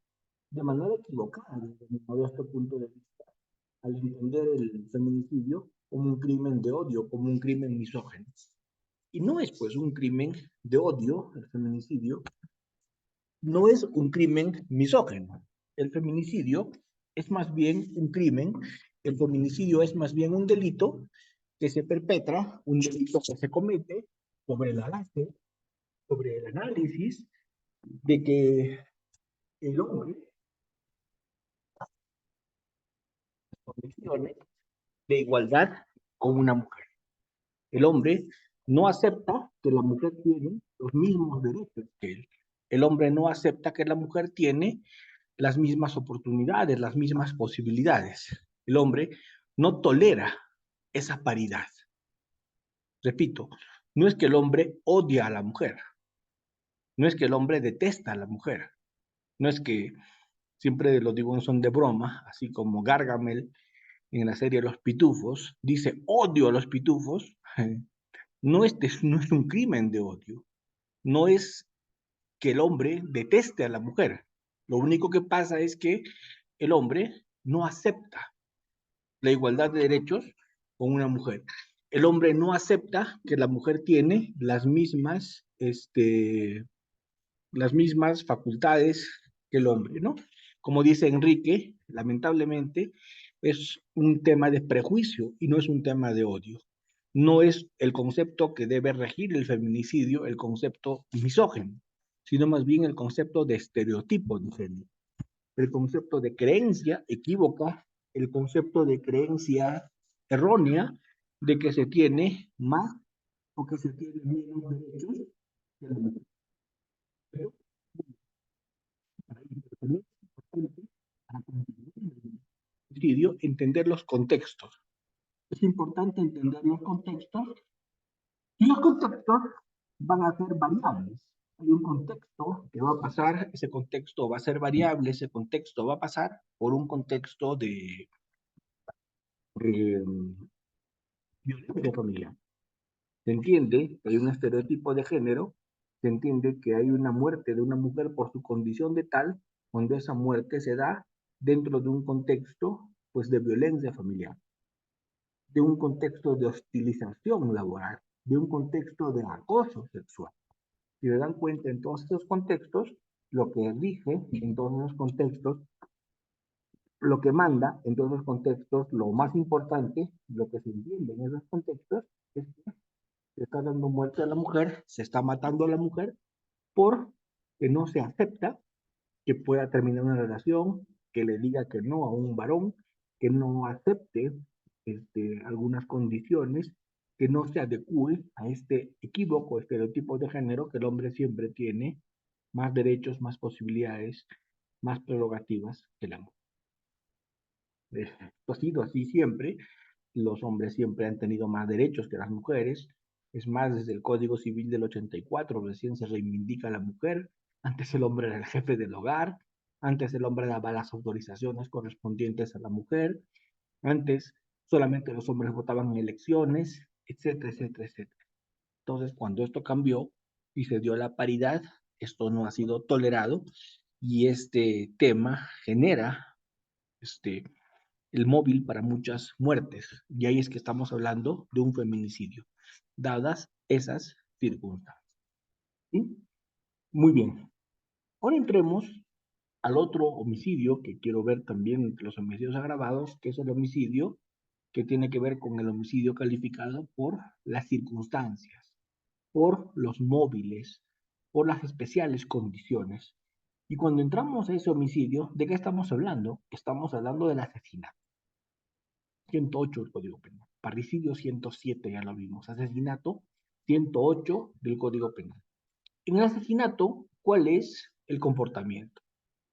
de manera equivocada desde mi modesto punto de vista, al entender el feminicidio como un crimen de odio, como un crimen misógino. Y no es pues un crimen de odio, el feminicidio, no es un crimen misógino. El feminicidio es más bien un crimen, el feminicidio es más bien un delito que se perpetra, un delito que se comete sobre la base, sobre el análisis de que el hombre, condiciones de igualdad con una mujer. El hombre no acepta que la mujer tiene los mismos derechos que él. El hombre no acepta que la mujer tiene las mismas oportunidades, las mismas posibilidades. El hombre no tolera esa paridad. Repito, no es que el hombre odia a la mujer, no es que el hombre detesta a la mujer, no es que, siempre lo digo en son de broma, así como Gargamel en la serie Los Pitufos dice odio a los pitufos, no es un crimen de odio, no es que el hombre deteste a la mujer. Lo único que pasa es que el hombre no acepta la igualdad de derechos con una mujer. El hombre no acepta que la mujer tiene las mismas facultades que el hombre, ¿no? Como dice Enrique, lamentablemente es un tema de prejuicio y no es un tema de odio. No es el concepto que debe regir el feminicidio, el concepto misógino, sino más bien el concepto de estereotipo de género, el concepto de creencia equívoca, el concepto de creencia errónea de que se tiene más o que se tiene menos derechos que la mujer. Pero para intervenir es importante, para continuar el suicidio, entender los contextos. Es importante entender los contextos y los contextos van a ser variables. Hay un contexto que va a pasar, ese contexto va a ser variable, ese contexto va a pasar por un contexto de eh, violencia familiar. Se entiende que hay un estereotipo de género, se entiende que hay una muerte de una mujer por su condición de tal, cuando esa muerte se da dentro de un contexto pues de violencia familiar, de un contexto de hostilización laboral, de un contexto de acoso sexual. Si se dan cuenta en todos estos contextos, lo que rige en todos esos contextos, lo que manda en todos los contextos, lo más importante, lo que se entiende en esos contextos, es que se está dando muerte a la mujer, se está matando a la mujer, porque no se acepta que pueda terminar una relación, que le diga que no a un varón, que no acepte algunas condiciones que no se adecúen a este equívoco, estereotipo de género, que el hombre siempre tiene más derechos, más posibilidades, más prerrogativas que la mujer. Esto ha sido así siempre. Los hombres siempre han tenido más derechos que las mujeres. Es más, desde el Código Civil del 84 recién se reivindica a la mujer. Antes el hombre era el jefe del hogar. Antes el hombre daba las autorizaciones correspondientes a la mujer. Antes solamente los hombres votaban en elecciones, etcétera, etcétera, etcétera. Entonces, cuando esto cambió y se dio la paridad, esto no ha sido tolerado y este tema genera el móvil para muchas muertes. Y ahí es que estamos hablando de un feminicidio, dadas esas circunstancias. ¿Sí? Muy bien. Ahora entremos al otro homicidio que quiero ver también entre los homicidios agravados, que es el homicidio que tiene que ver con el homicidio calificado por las circunstancias, por los móviles, por las especiales condiciones. Y cuando entramos a ese homicidio, ¿de qué estamos hablando? Estamos hablando del asesinato. 108 del Código Penal. Parricidio 107, ya lo vimos. Asesinato 108 del Código Penal. En el asesinato, ¿cuál es el comportamiento?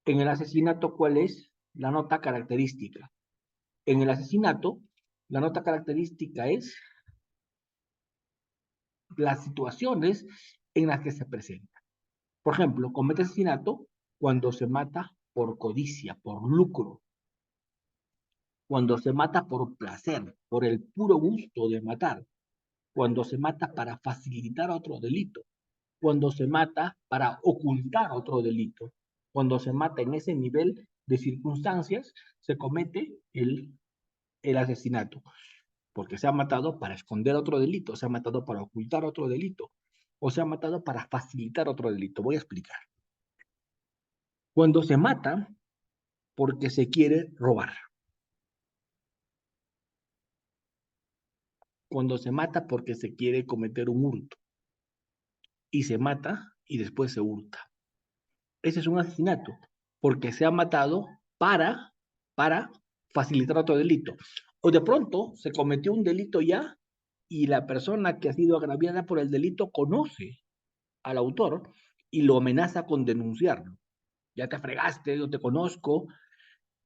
En el asesinato, ¿cuál es la nota característica? En el asesinato, la nota característica es las situaciones en las que se presenta. Por ejemplo, comete asesinato cuando se mata por codicia, por lucro, cuando se mata por placer, por el puro gusto de matar, cuando se mata para facilitar otro delito, cuando se mata para ocultar otro delito, cuando se mata en ese nivel de circunstancias, se comete el asesinato, porque se ha matado para esconder otro delito, se ha matado para ocultar otro delito, o se ha matado para facilitar otro delito. Voy a explicar. Cuando se mata porque se quiere robar, cuando se mata porque se quiere cometer un hurto, y se mata y después se hurta. Ese es un asesinato, porque se ha matado para facilitar otro delito. O de pronto se cometió un delito ya y la persona que ha sido agraviada por el delito conoce al autor y lo amenaza con denunciarlo. Ya te fregaste, yo te conozco,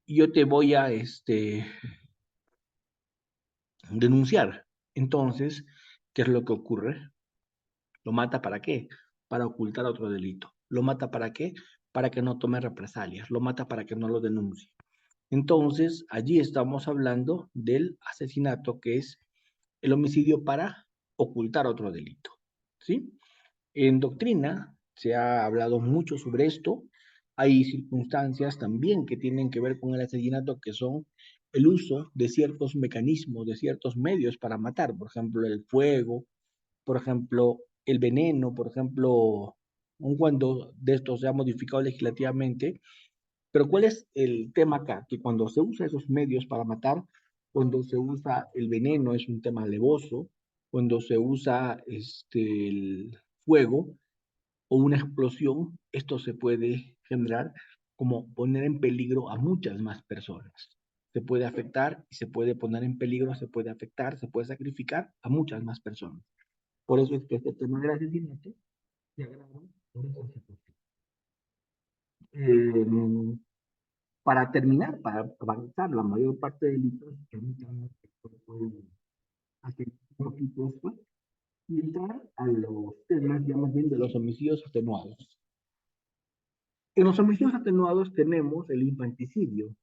y yo te voy a denunciar. Entonces, ¿qué es lo que ocurre? ¿Lo mata para qué? Para ocultar otro delito. ¿Lo mata para qué? Para que no tome represalias. Lo mata para que no lo denuncie. Entonces, allí estamos hablando del asesinato, que es el homicidio para ocultar otro delito. ¿Sí? En doctrina se ha hablado mucho sobre esto. Hay circunstancias también que tienen que ver con el asesinato, que son el uso de ciertos mecanismos, de ciertos medios para matar, por ejemplo, el fuego, por ejemplo, el veneno, por ejemplo, aun cuando de esto se ha modificado legislativamente, pero ¿cuál es el tema acá? Que cuando se usa esos medios para matar, cuando se usa el veneno es un tema alevoso, cuando se usa el fuego o una explosión, esto se puede generar como poner en peligro a muchas más personas. Se puede afectar y se puede poner en peligro, se puede afectar, se puede sacrificar a muchas más personas. Por eso es que este tema del asesinato se agrava por esa situación. Eh, para terminar, para avanzar la mayor parte de delitos, permítanme que puedo hacer un poquito esto y entrar a los temas ya más bien de los homicidios atenuados. En los homicidios atenuados tenemos el infanticidio,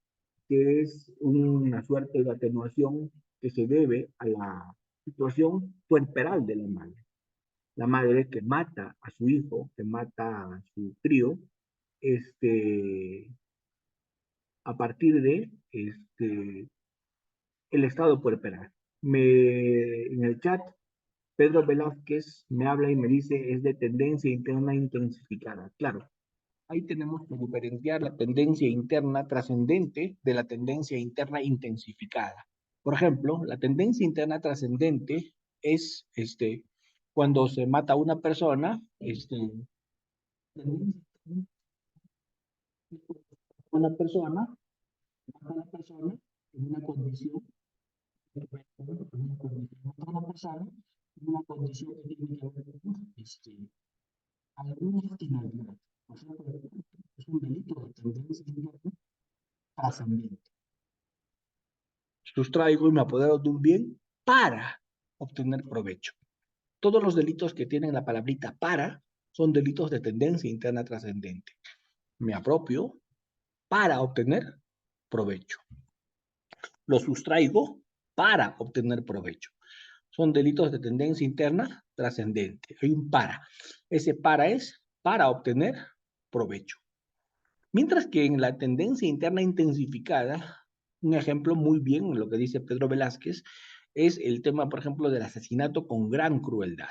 que es una suerte de atenuación que se debe a la situación puerperal de la madre. La madre que mata a su hijo, que mata a su crío, a partir de el estado puerperal. En el chat, Pedro Velázquez me habla y me dice es de tendencia interna intensificada. Claro, ahí tenemos que diferenciar la tendencia interna trascendente de la tendencia interna intensificada. Por ejemplo, la tendencia interna trascendente es cuando se mata a una persona, una persona, mata a la persona en una condición basada en una condición que tiene que ver con alguna finalidad. Por ejemplo, es un delito de tendencia interna trascendente. Sustraigo y me apodero de un bien para obtener provecho. Todos los delitos que tienen la palabrita para son delitos de tendencia interna trascendente. Me apropio para obtener provecho. Lo sustraigo para obtener provecho. Son delitos de tendencia interna trascendente. Hay un para. Ese para es para obtener provecho. Mientras que en la tendencia interna intensificada, un ejemplo muy bien en lo que dice Pedro Velázquez, es el tema, por ejemplo, del asesinato con gran crueldad.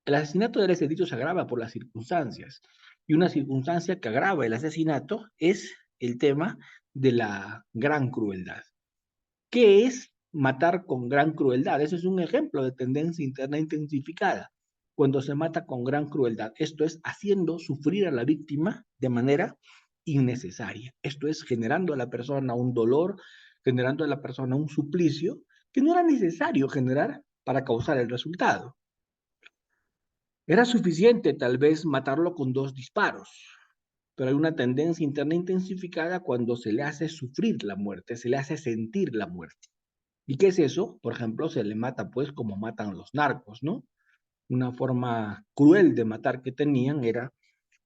El asesinato de ese delito se agrava por las circunstancias, y una circunstancia que agrava el asesinato es el tema de la gran crueldad. ¿Qué es matar con gran crueldad? Ese es un ejemplo de tendencia interna intensificada, cuando se mata con gran crueldad. Esto es haciendo sufrir a la víctima de manera innecesaria. Esto es generando a la persona un dolor, generando a la persona un suplicio que no era necesario generar para causar el resultado. Era suficiente tal vez matarlo con 2 disparos, pero hay una tendencia interna intensificada cuando se le hace sufrir la muerte, se le hace sentir la muerte. ¿Y qué es eso? Por ejemplo, se le mata pues como matan los narcos, ¿no? Una forma cruel de matar que tenían era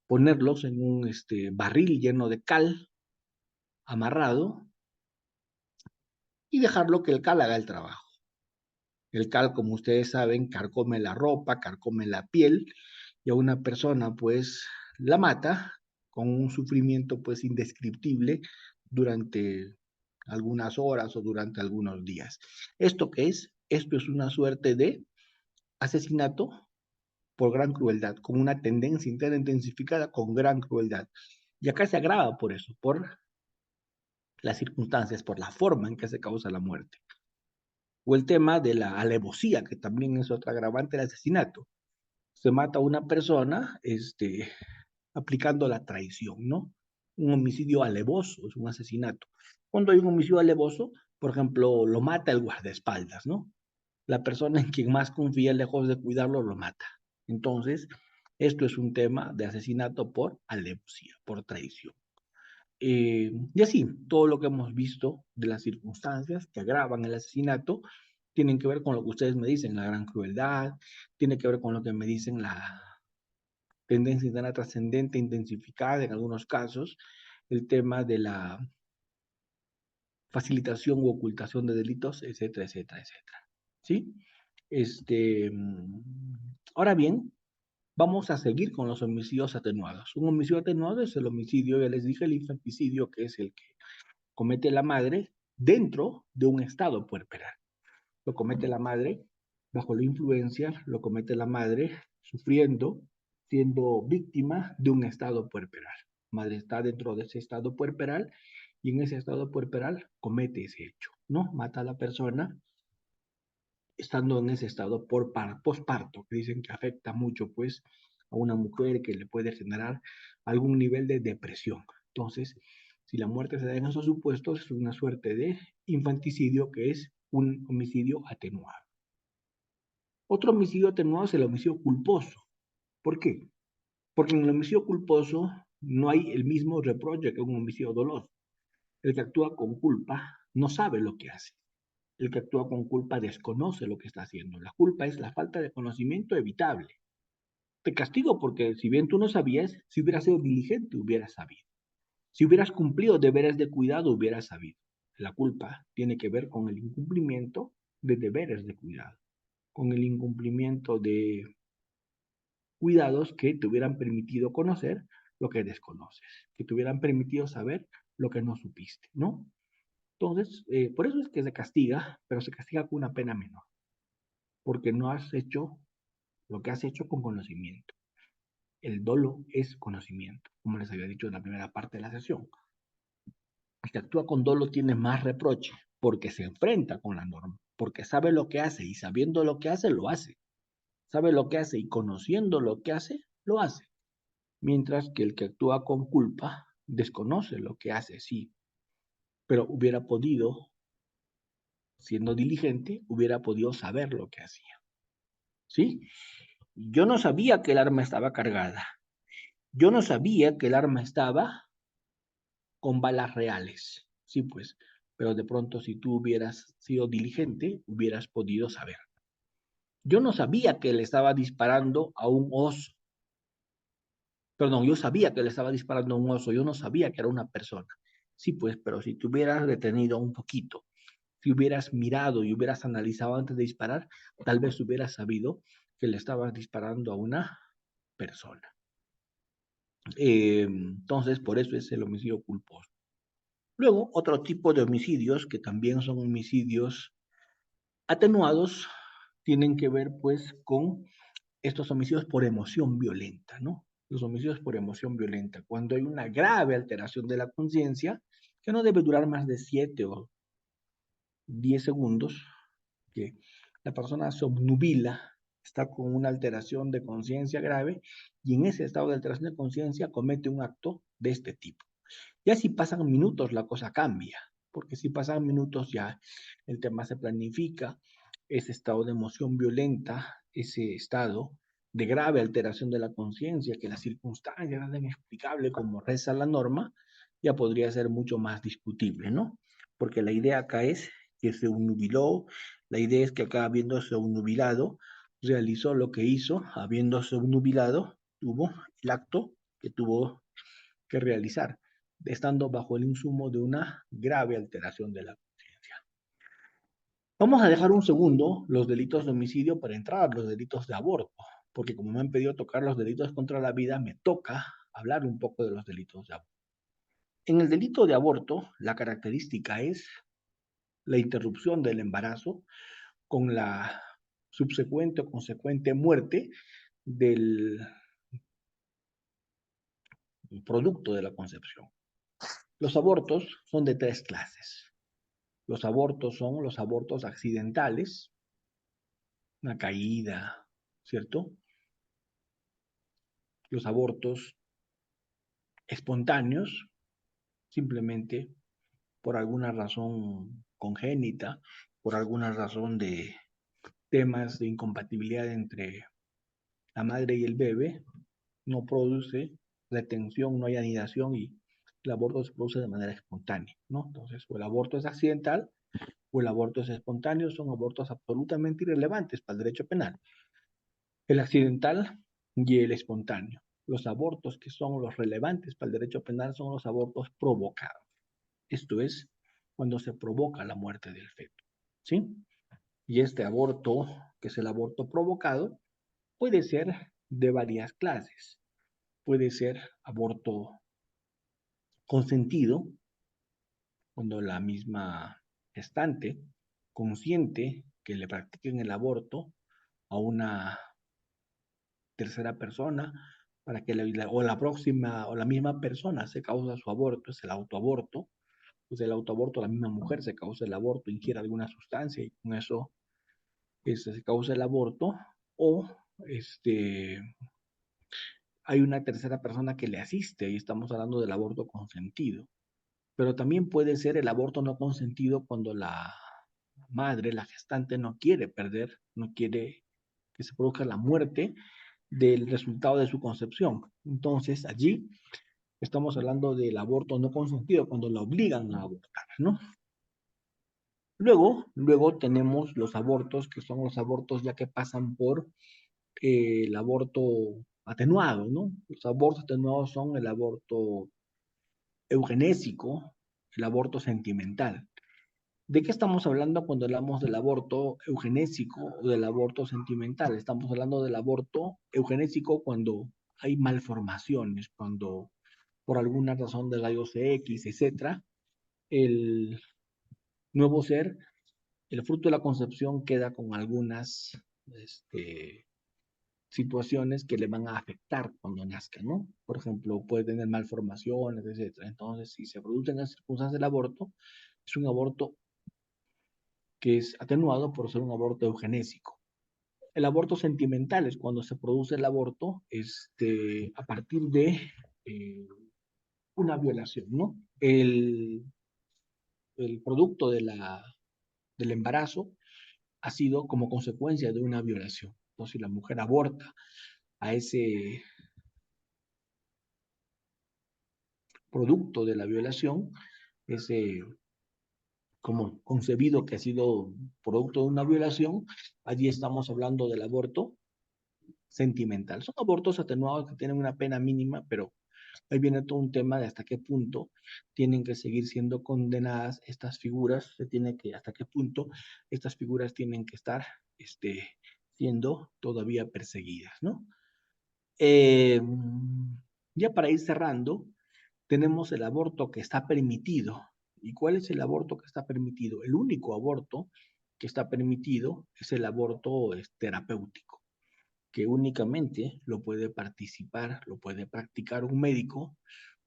ponerlos en un barril lleno de cal, amarrado, y dejarlo que el cal haga el trabajo. El cal, como ustedes saben, carcome la ropa, carcome la piel, y a una persona pues la mata con un sufrimiento pues indescriptible durante algunas horas o durante algunos días. ¿Esto qué es? Esto es una suerte de asesinato por gran crueldad, con una tendencia interna intensificada con gran crueldad. Y acá se agrava por eso, por las circunstancias, por la forma en que se causa la muerte. O el tema de la alevosía, que también es otra agravante del asesinato. Se mata a una persona aplicando la traición, ¿no? Un homicidio alevoso es un asesinato. Cuando hay un homicidio alevoso, por ejemplo, lo mata el guardaespaldas, ¿no? La persona en quien más confía, lejos de cuidarlo, lo mata. Entonces, esto es un tema de asesinato por alevosía, por traición. Y así, todo lo que hemos visto de las circunstancias que agravan el asesinato tienen que ver con lo que ustedes me dicen, la gran crueldad, tiene que ver con lo que me dicen la tendencia interna trascendente intensificada en algunos casos, el tema de la facilitación u ocultación de delitos, etcétera, etcétera, etcétera. ¿Sí? Ahora bien, vamos a seguir con los homicidios atenuados. Un homicidio atenuado es el homicidio, ya les dije, el infanticidio, que es el que comete la madre dentro de un estado puerperal. Lo comete la madre bajo la influencia, lo comete la madre sufriendo, siendo víctima de un estado puerperal. La madre está dentro de ese estado puerperal y en ese estado puerperal comete ese hecho, ¿no? Mata a la persona estando en ese estado por posparto, que dicen que afecta mucho, pues, a una mujer, que le puede generar algún nivel de depresión. Entonces, si la muerte se da en esos supuestos, es una suerte de infanticidio que es un homicidio atenuado. Otro homicidio atenuado es el homicidio culposo. ¿Por qué? Porque en el homicidio culposo no hay el mismo reproche que un homicidio doloso. El que actúa con culpa no sabe lo que hace. El que actúa con culpa desconoce lo que está haciendo. La culpa es la falta de conocimiento evitable. Te castigo porque si bien tú no sabías, si hubieras sido diligente, hubieras sabido. Si hubieras cumplido deberes de cuidado, hubieras sabido. La culpa tiene que ver con el incumplimiento de deberes de cuidado, con el incumplimiento de cuidados que te hubieran permitido conocer lo que desconoces, que te hubieran permitido saber lo que no supiste, ¿no? Entonces, por eso es que se castiga, pero se castiga con una pena menor, porque no has hecho lo que has hecho con conocimiento. El dolo es conocimiento, como les había dicho en la primera parte de la sesión. El que actúa con dolo tiene más reproche, porque se enfrenta con la norma, porque sabe lo que hace y sabiendo lo que hace, lo hace. Sabe lo que hace y conociendo lo que hace, lo hace. Mientras que el que actúa con culpa desconoce lo que hace, sí, pero hubiera podido siendo diligente, hubiera podido saber lo que hacía. ¿Sí? Yo no sabía que el arma estaba cargada. Yo no sabía que el arma estaba con balas reales. Sí, pues, pero de pronto si tú hubieras sido diligente, hubieras podido saber. Yo no sabía que le estaba disparando a un oso. Perdón, yo sabía que le estaba disparando a un oso, yo no sabía que era una persona. Sí, pues, pero si te hubieras detenido un poquito, si hubieras mirado y hubieras analizado antes de disparar, tal vez hubieras sabido que le estabas disparando a una persona. Entonces, por eso es el homicidio culposo. Luego, otro tipo de homicidios, que también son homicidios atenuados, tienen que ver pues con estos homicidios por emoción violenta, ¿no? Los homicidios por emoción violenta, cuando hay una grave alteración de la conciencia, que no debe durar más de 7 o 10 segundos, que la persona se obnubila, está con una alteración de conciencia grave y en ese estado de alteración de conciencia comete un acto de este tipo. Ya si pasan minutos la cosa cambia, porque si pasan minutos ya el tema se planifica, ese estado de emoción violenta, ese estado de grave alteración de la conciencia, que las circunstancias hacen inexplicable como reza la norma, ya podría ser mucho más discutible, ¿no? Porque la idea acá es que se nubiló, la idea es que acá habiéndose nubilado, realizó lo que hizo, habiéndose nubilado, tuvo el acto que tuvo que realizar, estando bajo el insumo de una grave alteración de la conciencia. Vamos a dejar un segundo los delitos de homicidio para entrar a los delitos de aborto, porque como me han pedido tocar los delitos contra la vida, me toca hablar un poco de los delitos de aborto. En el delito de aborto, la característica es la interrupción del embarazo con la subsecuente o consecuente muerte del producto de la concepción. Los abortos son de 3 clases. Los abortos son los abortos accidentales, una caída, ¿cierto? Los abortos espontáneos, simplemente por alguna razón congénita, por alguna razón de temas de incompatibilidad entre la madre y el bebé, no produce retención, no hay anidación y el aborto se produce de manera espontánea, ¿no? Entonces, o el aborto es accidental o el aborto es espontáneo, son abortos absolutamente irrelevantes para el derecho penal. El accidental y el espontáneo. Los abortos que son los relevantes para el derecho penal son los abortos provocados. Esto es cuando se provoca la muerte del feto, ¿sí? Y este aborto, que es el aborto provocado, puede ser de varias clases. Puede ser aborto consentido, cuando la misma gestante consiente que le practiquen el aborto a una tercera persona para que la próxima o la misma persona se causa su aborto, es el autoaborto, pues el autoaborto, la misma mujer se causa el aborto, ingiere alguna sustancia y con eso se causa el aborto, o hay una tercera persona que le asiste y estamos hablando del aborto consentido. Pero también puede ser el aborto no consentido cuando la madre, la gestante, no quiere perder, no quiere que se produzca la muerte del resultado de su concepción. Entonces, allí estamos hablando del aborto no consentido, cuando la obligan a abortar, ¿no? Luego tenemos los abortos, que son los abortos ya que pasan por el aborto atenuado, ¿no? Los abortos atenuados son el aborto eugenésico, el aborto sentimental. ¿De qué estamos hablando cuando hablamos del aborto eugenésico o del aborto sentimental? Estamos hablando del aborto eugenésico cuando hay malformaciones, cuando por alguna razón de rayos X, etcétera, el nuevo ser, el fruto de la concepción queda con algunas situaciones que le van a afectar cuando nazca, ¿no? Por ejemplo, puede tener malformaciones, etcétera. Entonces, si se producen las circunstancias del aborto, es un aborto que es atenuado por ser un aborto eugenésico. El aborto sentimental es cuando se produce el aborto a partir de eh, una violación, ¿no? El producto de del embarazo ha sido como consecuencia de una violación. Entonces, si la mujer aborta a ese producto de la violación, ese como concebido que ha sido producto de una violación, allí estamos hablando del aborto sentimental. Son abortos atenuados que tienen una pena mínima, pero ahí viene todo un tema de hasta qué punto tienen que seguir siendo condenadas estas figuras, hasta qué punto estas figuras tienen que estar siendo todavía perseguidas, ¿no? Ya para ir cerrando, tenemos el aborto que está permitido. ¿Y cuál es el aborto que está permitido? El único aborto que está permitido es el aborto terapéutico, que únicamente lo puede participar, lo puede practicar un médico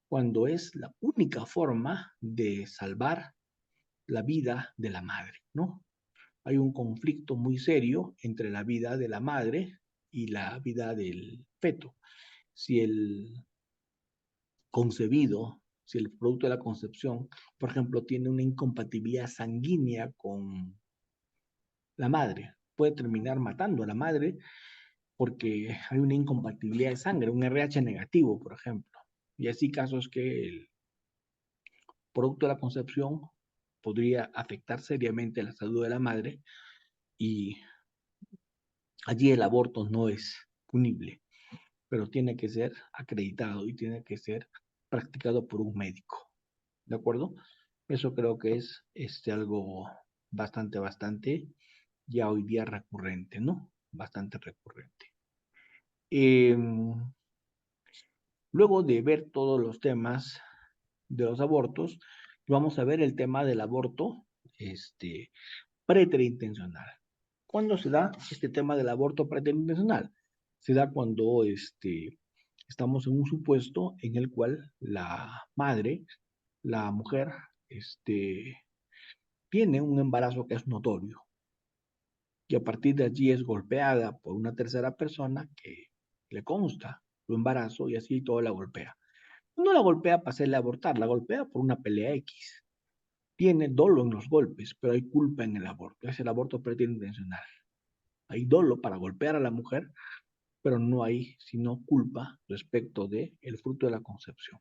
cuando es la única forma de salvar la vida de la madre, ¿no? Hay un conflicto muy serio entre la vida de la madre y la vida del feto. Si el concebido, si el producto de la concepción, por ejemplo, tiene una incompatibilidad sanguínea con la madre, puede terminar matando a la madre porque hay una incompatibilidad de sangre, un RH negativo, por ejemplo. Y así casos que el producto de la concepción podría afectar seriamente la salud de la madre y allí el aborto no es punible, pero tiene que ser acreditado y tiene que ser practicado por un médico. ¿De acuerdo? Eso creo que es algo bastante ya hoy día recurrente, ¿no? Bastante recurrente. Eh, Luego de ver todos los temas de los abortos, vamos a ver el tema del aborto preterintencional. ¿Cuándo se da este tema del aborto preterintencional? Se da cuando estamos en un supuesto en el cual la madre, la mujer, tiene un embarazo que es notorio y a partir de allí es golpeada por una tercera persona que le consta su embarazo y así todo la golpea. No la golpea para hacerle abortar, la golpea por una pelea X. Tiene dolo en los golpes, pero hay culpa en el aborto. Es el aborto preterintencional. Hay dolo para golpear a la mujer, pero no hay sino culpa respecto de el fruto de la concepción.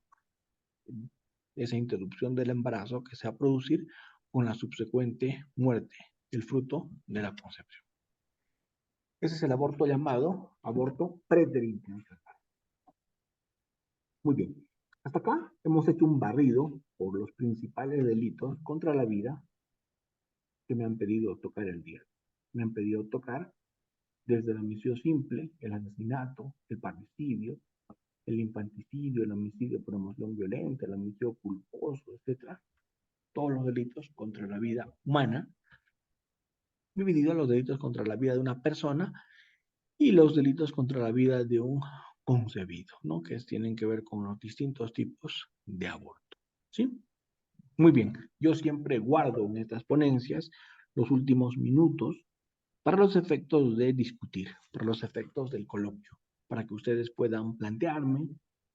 Esa interrupción del embarazo que se va a producir con la subsecuente muerte, el fruto de la concepción. Ese es el aborto llamado aborto preterintencional. Muy bien. Hasta acá hemos hecho un barrido por los principales delitos contra la vida que me han pedido tocar el día. Me han pedido tocar desde el homicidio simple, el asesinato, el parricidio, el infanticidio, el homicidio por emoción violenta, el homicidio culposo, etc. Todos los delitos contra la vida humana, dividido en los delitos contra la vida de una persona y los delitos contra la vida de un concebido, ¿no? Que tienen que ver con los distintos tipos de aborto, ¿sí? Muy bien, yo siempre guardo en estas ponencias los últimos minutos para los efectos de discutir, para los efectos del coloquio, para que ustedes puedan plantearme,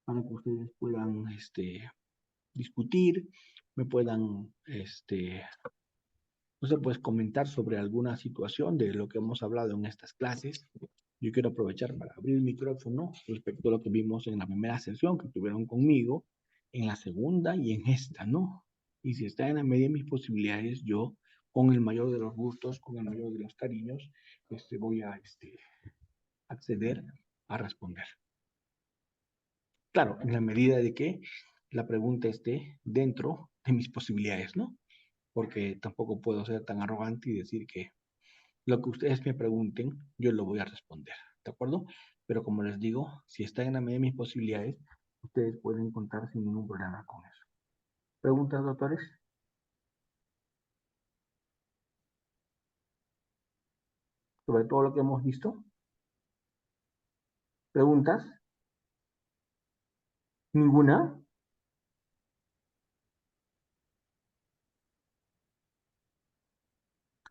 para que ustedes puedan discutir, me puedan no sé, pues comentar sobre alguna situación de lo que hemos hablado en estas clases. Yo quiero aprovechar para abrir el micrófono respecto a lo que vimos en la primera sesión que tuvieron conmigo, en la segunda y en esta, ¿no? Y si está en la medida de mis posibilidades, yo, con el mayor de los gustos, con el mayor de los cariños, voy a acceder a responder. Claro, en la medida de que la pregunta esté dentro de mis posibilidades, ¿no? Porque tampoco puedo ser tan arrogante y decir que lo que ustedes me pregunten, yo lo voy a responder, ¿de acuerdo? Pero como les digo, si está en la medida de mis posibilidades, ustedes pueden contar sin ningún problema con eso. ¿Preguntas, doctores? Sobre todo lo que hemos visto. ¿Preguntas? ¿Ninguna?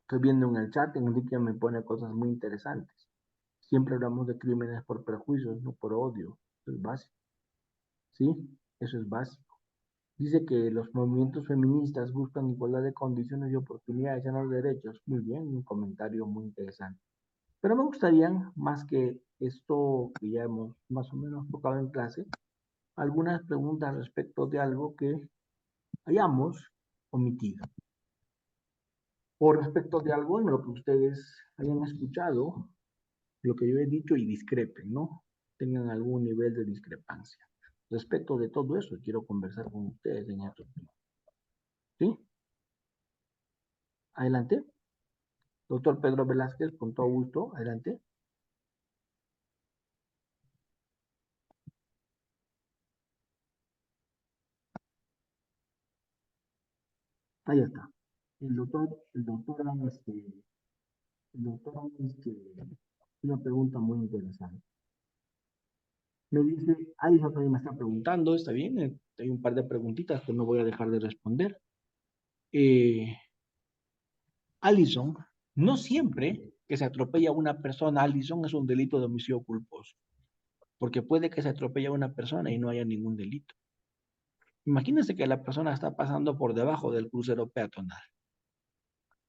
Estoy viendo en el chat, Enrique me pone cosas muy interesantes. Siempre hablamos de crímenes por prejuicios, no por odio. Eso es básico. ¿Sí? Eso es básico. Dice que los movimientos feministas buscan igualdad de condiciones y oportunidades en los derechos. Muy bien, un comentario muy interesante. Pero me gustaría, más que esto que ya hemos más o menos tocado en clase, algunas preguntas respecto de algo que hayamos omitido. O respecto de algo en lo que ustedes hayan escuchado, lo que yo he dicho y discrepen, ¿no? Tengan algún nivel de discrepancia. Respecto de todo eso, quiero conversar con ustedes en estos temas. ¿Sí? Adelante. Doctor Pedro Velázquez, con todo gusto. Adelante. Ahí está. El doctor, una pregunta muy interesante. Me dice, Alison también me está preguntando, está bien, hay un par de preguntitas que no voy a dejar de responder. Alison, no siempre que se atropella a una persona, Alison, es un delito de homicidio culposo, porque puede que se atropelle a una persona y no haya ningún delito. Imagínense que la persona está pasando por debajo del crucero peatonal,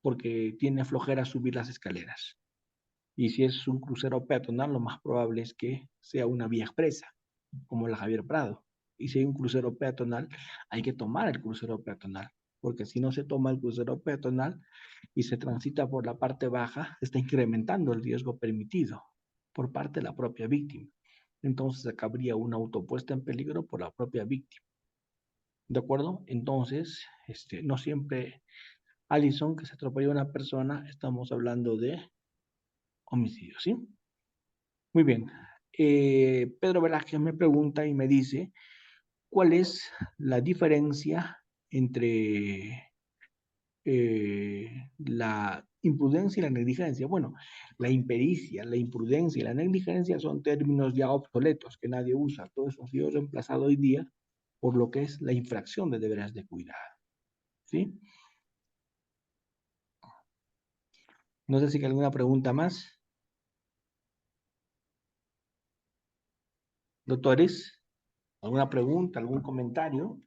porque tiene flojera subir las escaleras. Y si es un crucero peatonal, lo más probable es que sea una vía expresa, como la Javier Prado. Y si hay un crucero peatonal, hay que tomar el crucero peatonal, porque si no se toma el crucero peatonal y se transita por la parte baja, se está incrementando el riesgo permitido por parte de la propia víctima. Entonces acabaría una autopuesta en peligro por la propia víctima. ¿De acuerdo? Entonces, no siempre, Alison, que se atropella a una persona, estamos hablando de homicidio, ¿sí? Muy bien. Pedro Velázquez me pregunta y me dice, ¿cuál es la diferencia entre la imprudencia y la negligencia? Bueno, la impericia, la imprudencia y la negligencia son términos ya obsoletos que nadie usa. Todo eso ha sido reemplazado hoy día por lo que es la infracción de deberes de cuidado, ¿sí? No sé si hay alguna pregunta más. Doctores, ¿alguna pregunta, algún comentario?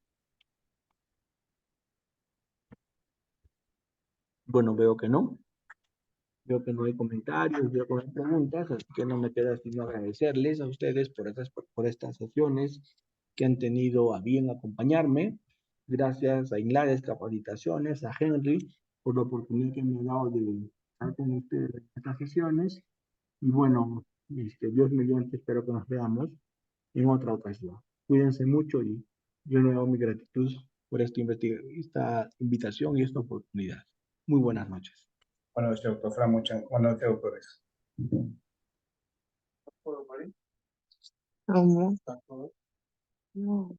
Bueno, veo que no. Veo que no hay comentarios, veo que no hay preguntas, así que no me queda sino agradecerles a ustedes por estas sesiones que han tenido a bien acompañarme. Gracias a Inlares Capacitaciones, a Henry, por la oportunidad que me ha dado de estar con ustedes en estas sesiones. Y bueno, Dios mediante, espero que nos veamos en otra ocasión. Cuídense mucho y yo nuevo mi gratitud por esta invitación y esta oportunidad. Muy buenas noches. Buenas noches, doctor Fran. Buenas noches, doctores. ¿Cómo? No.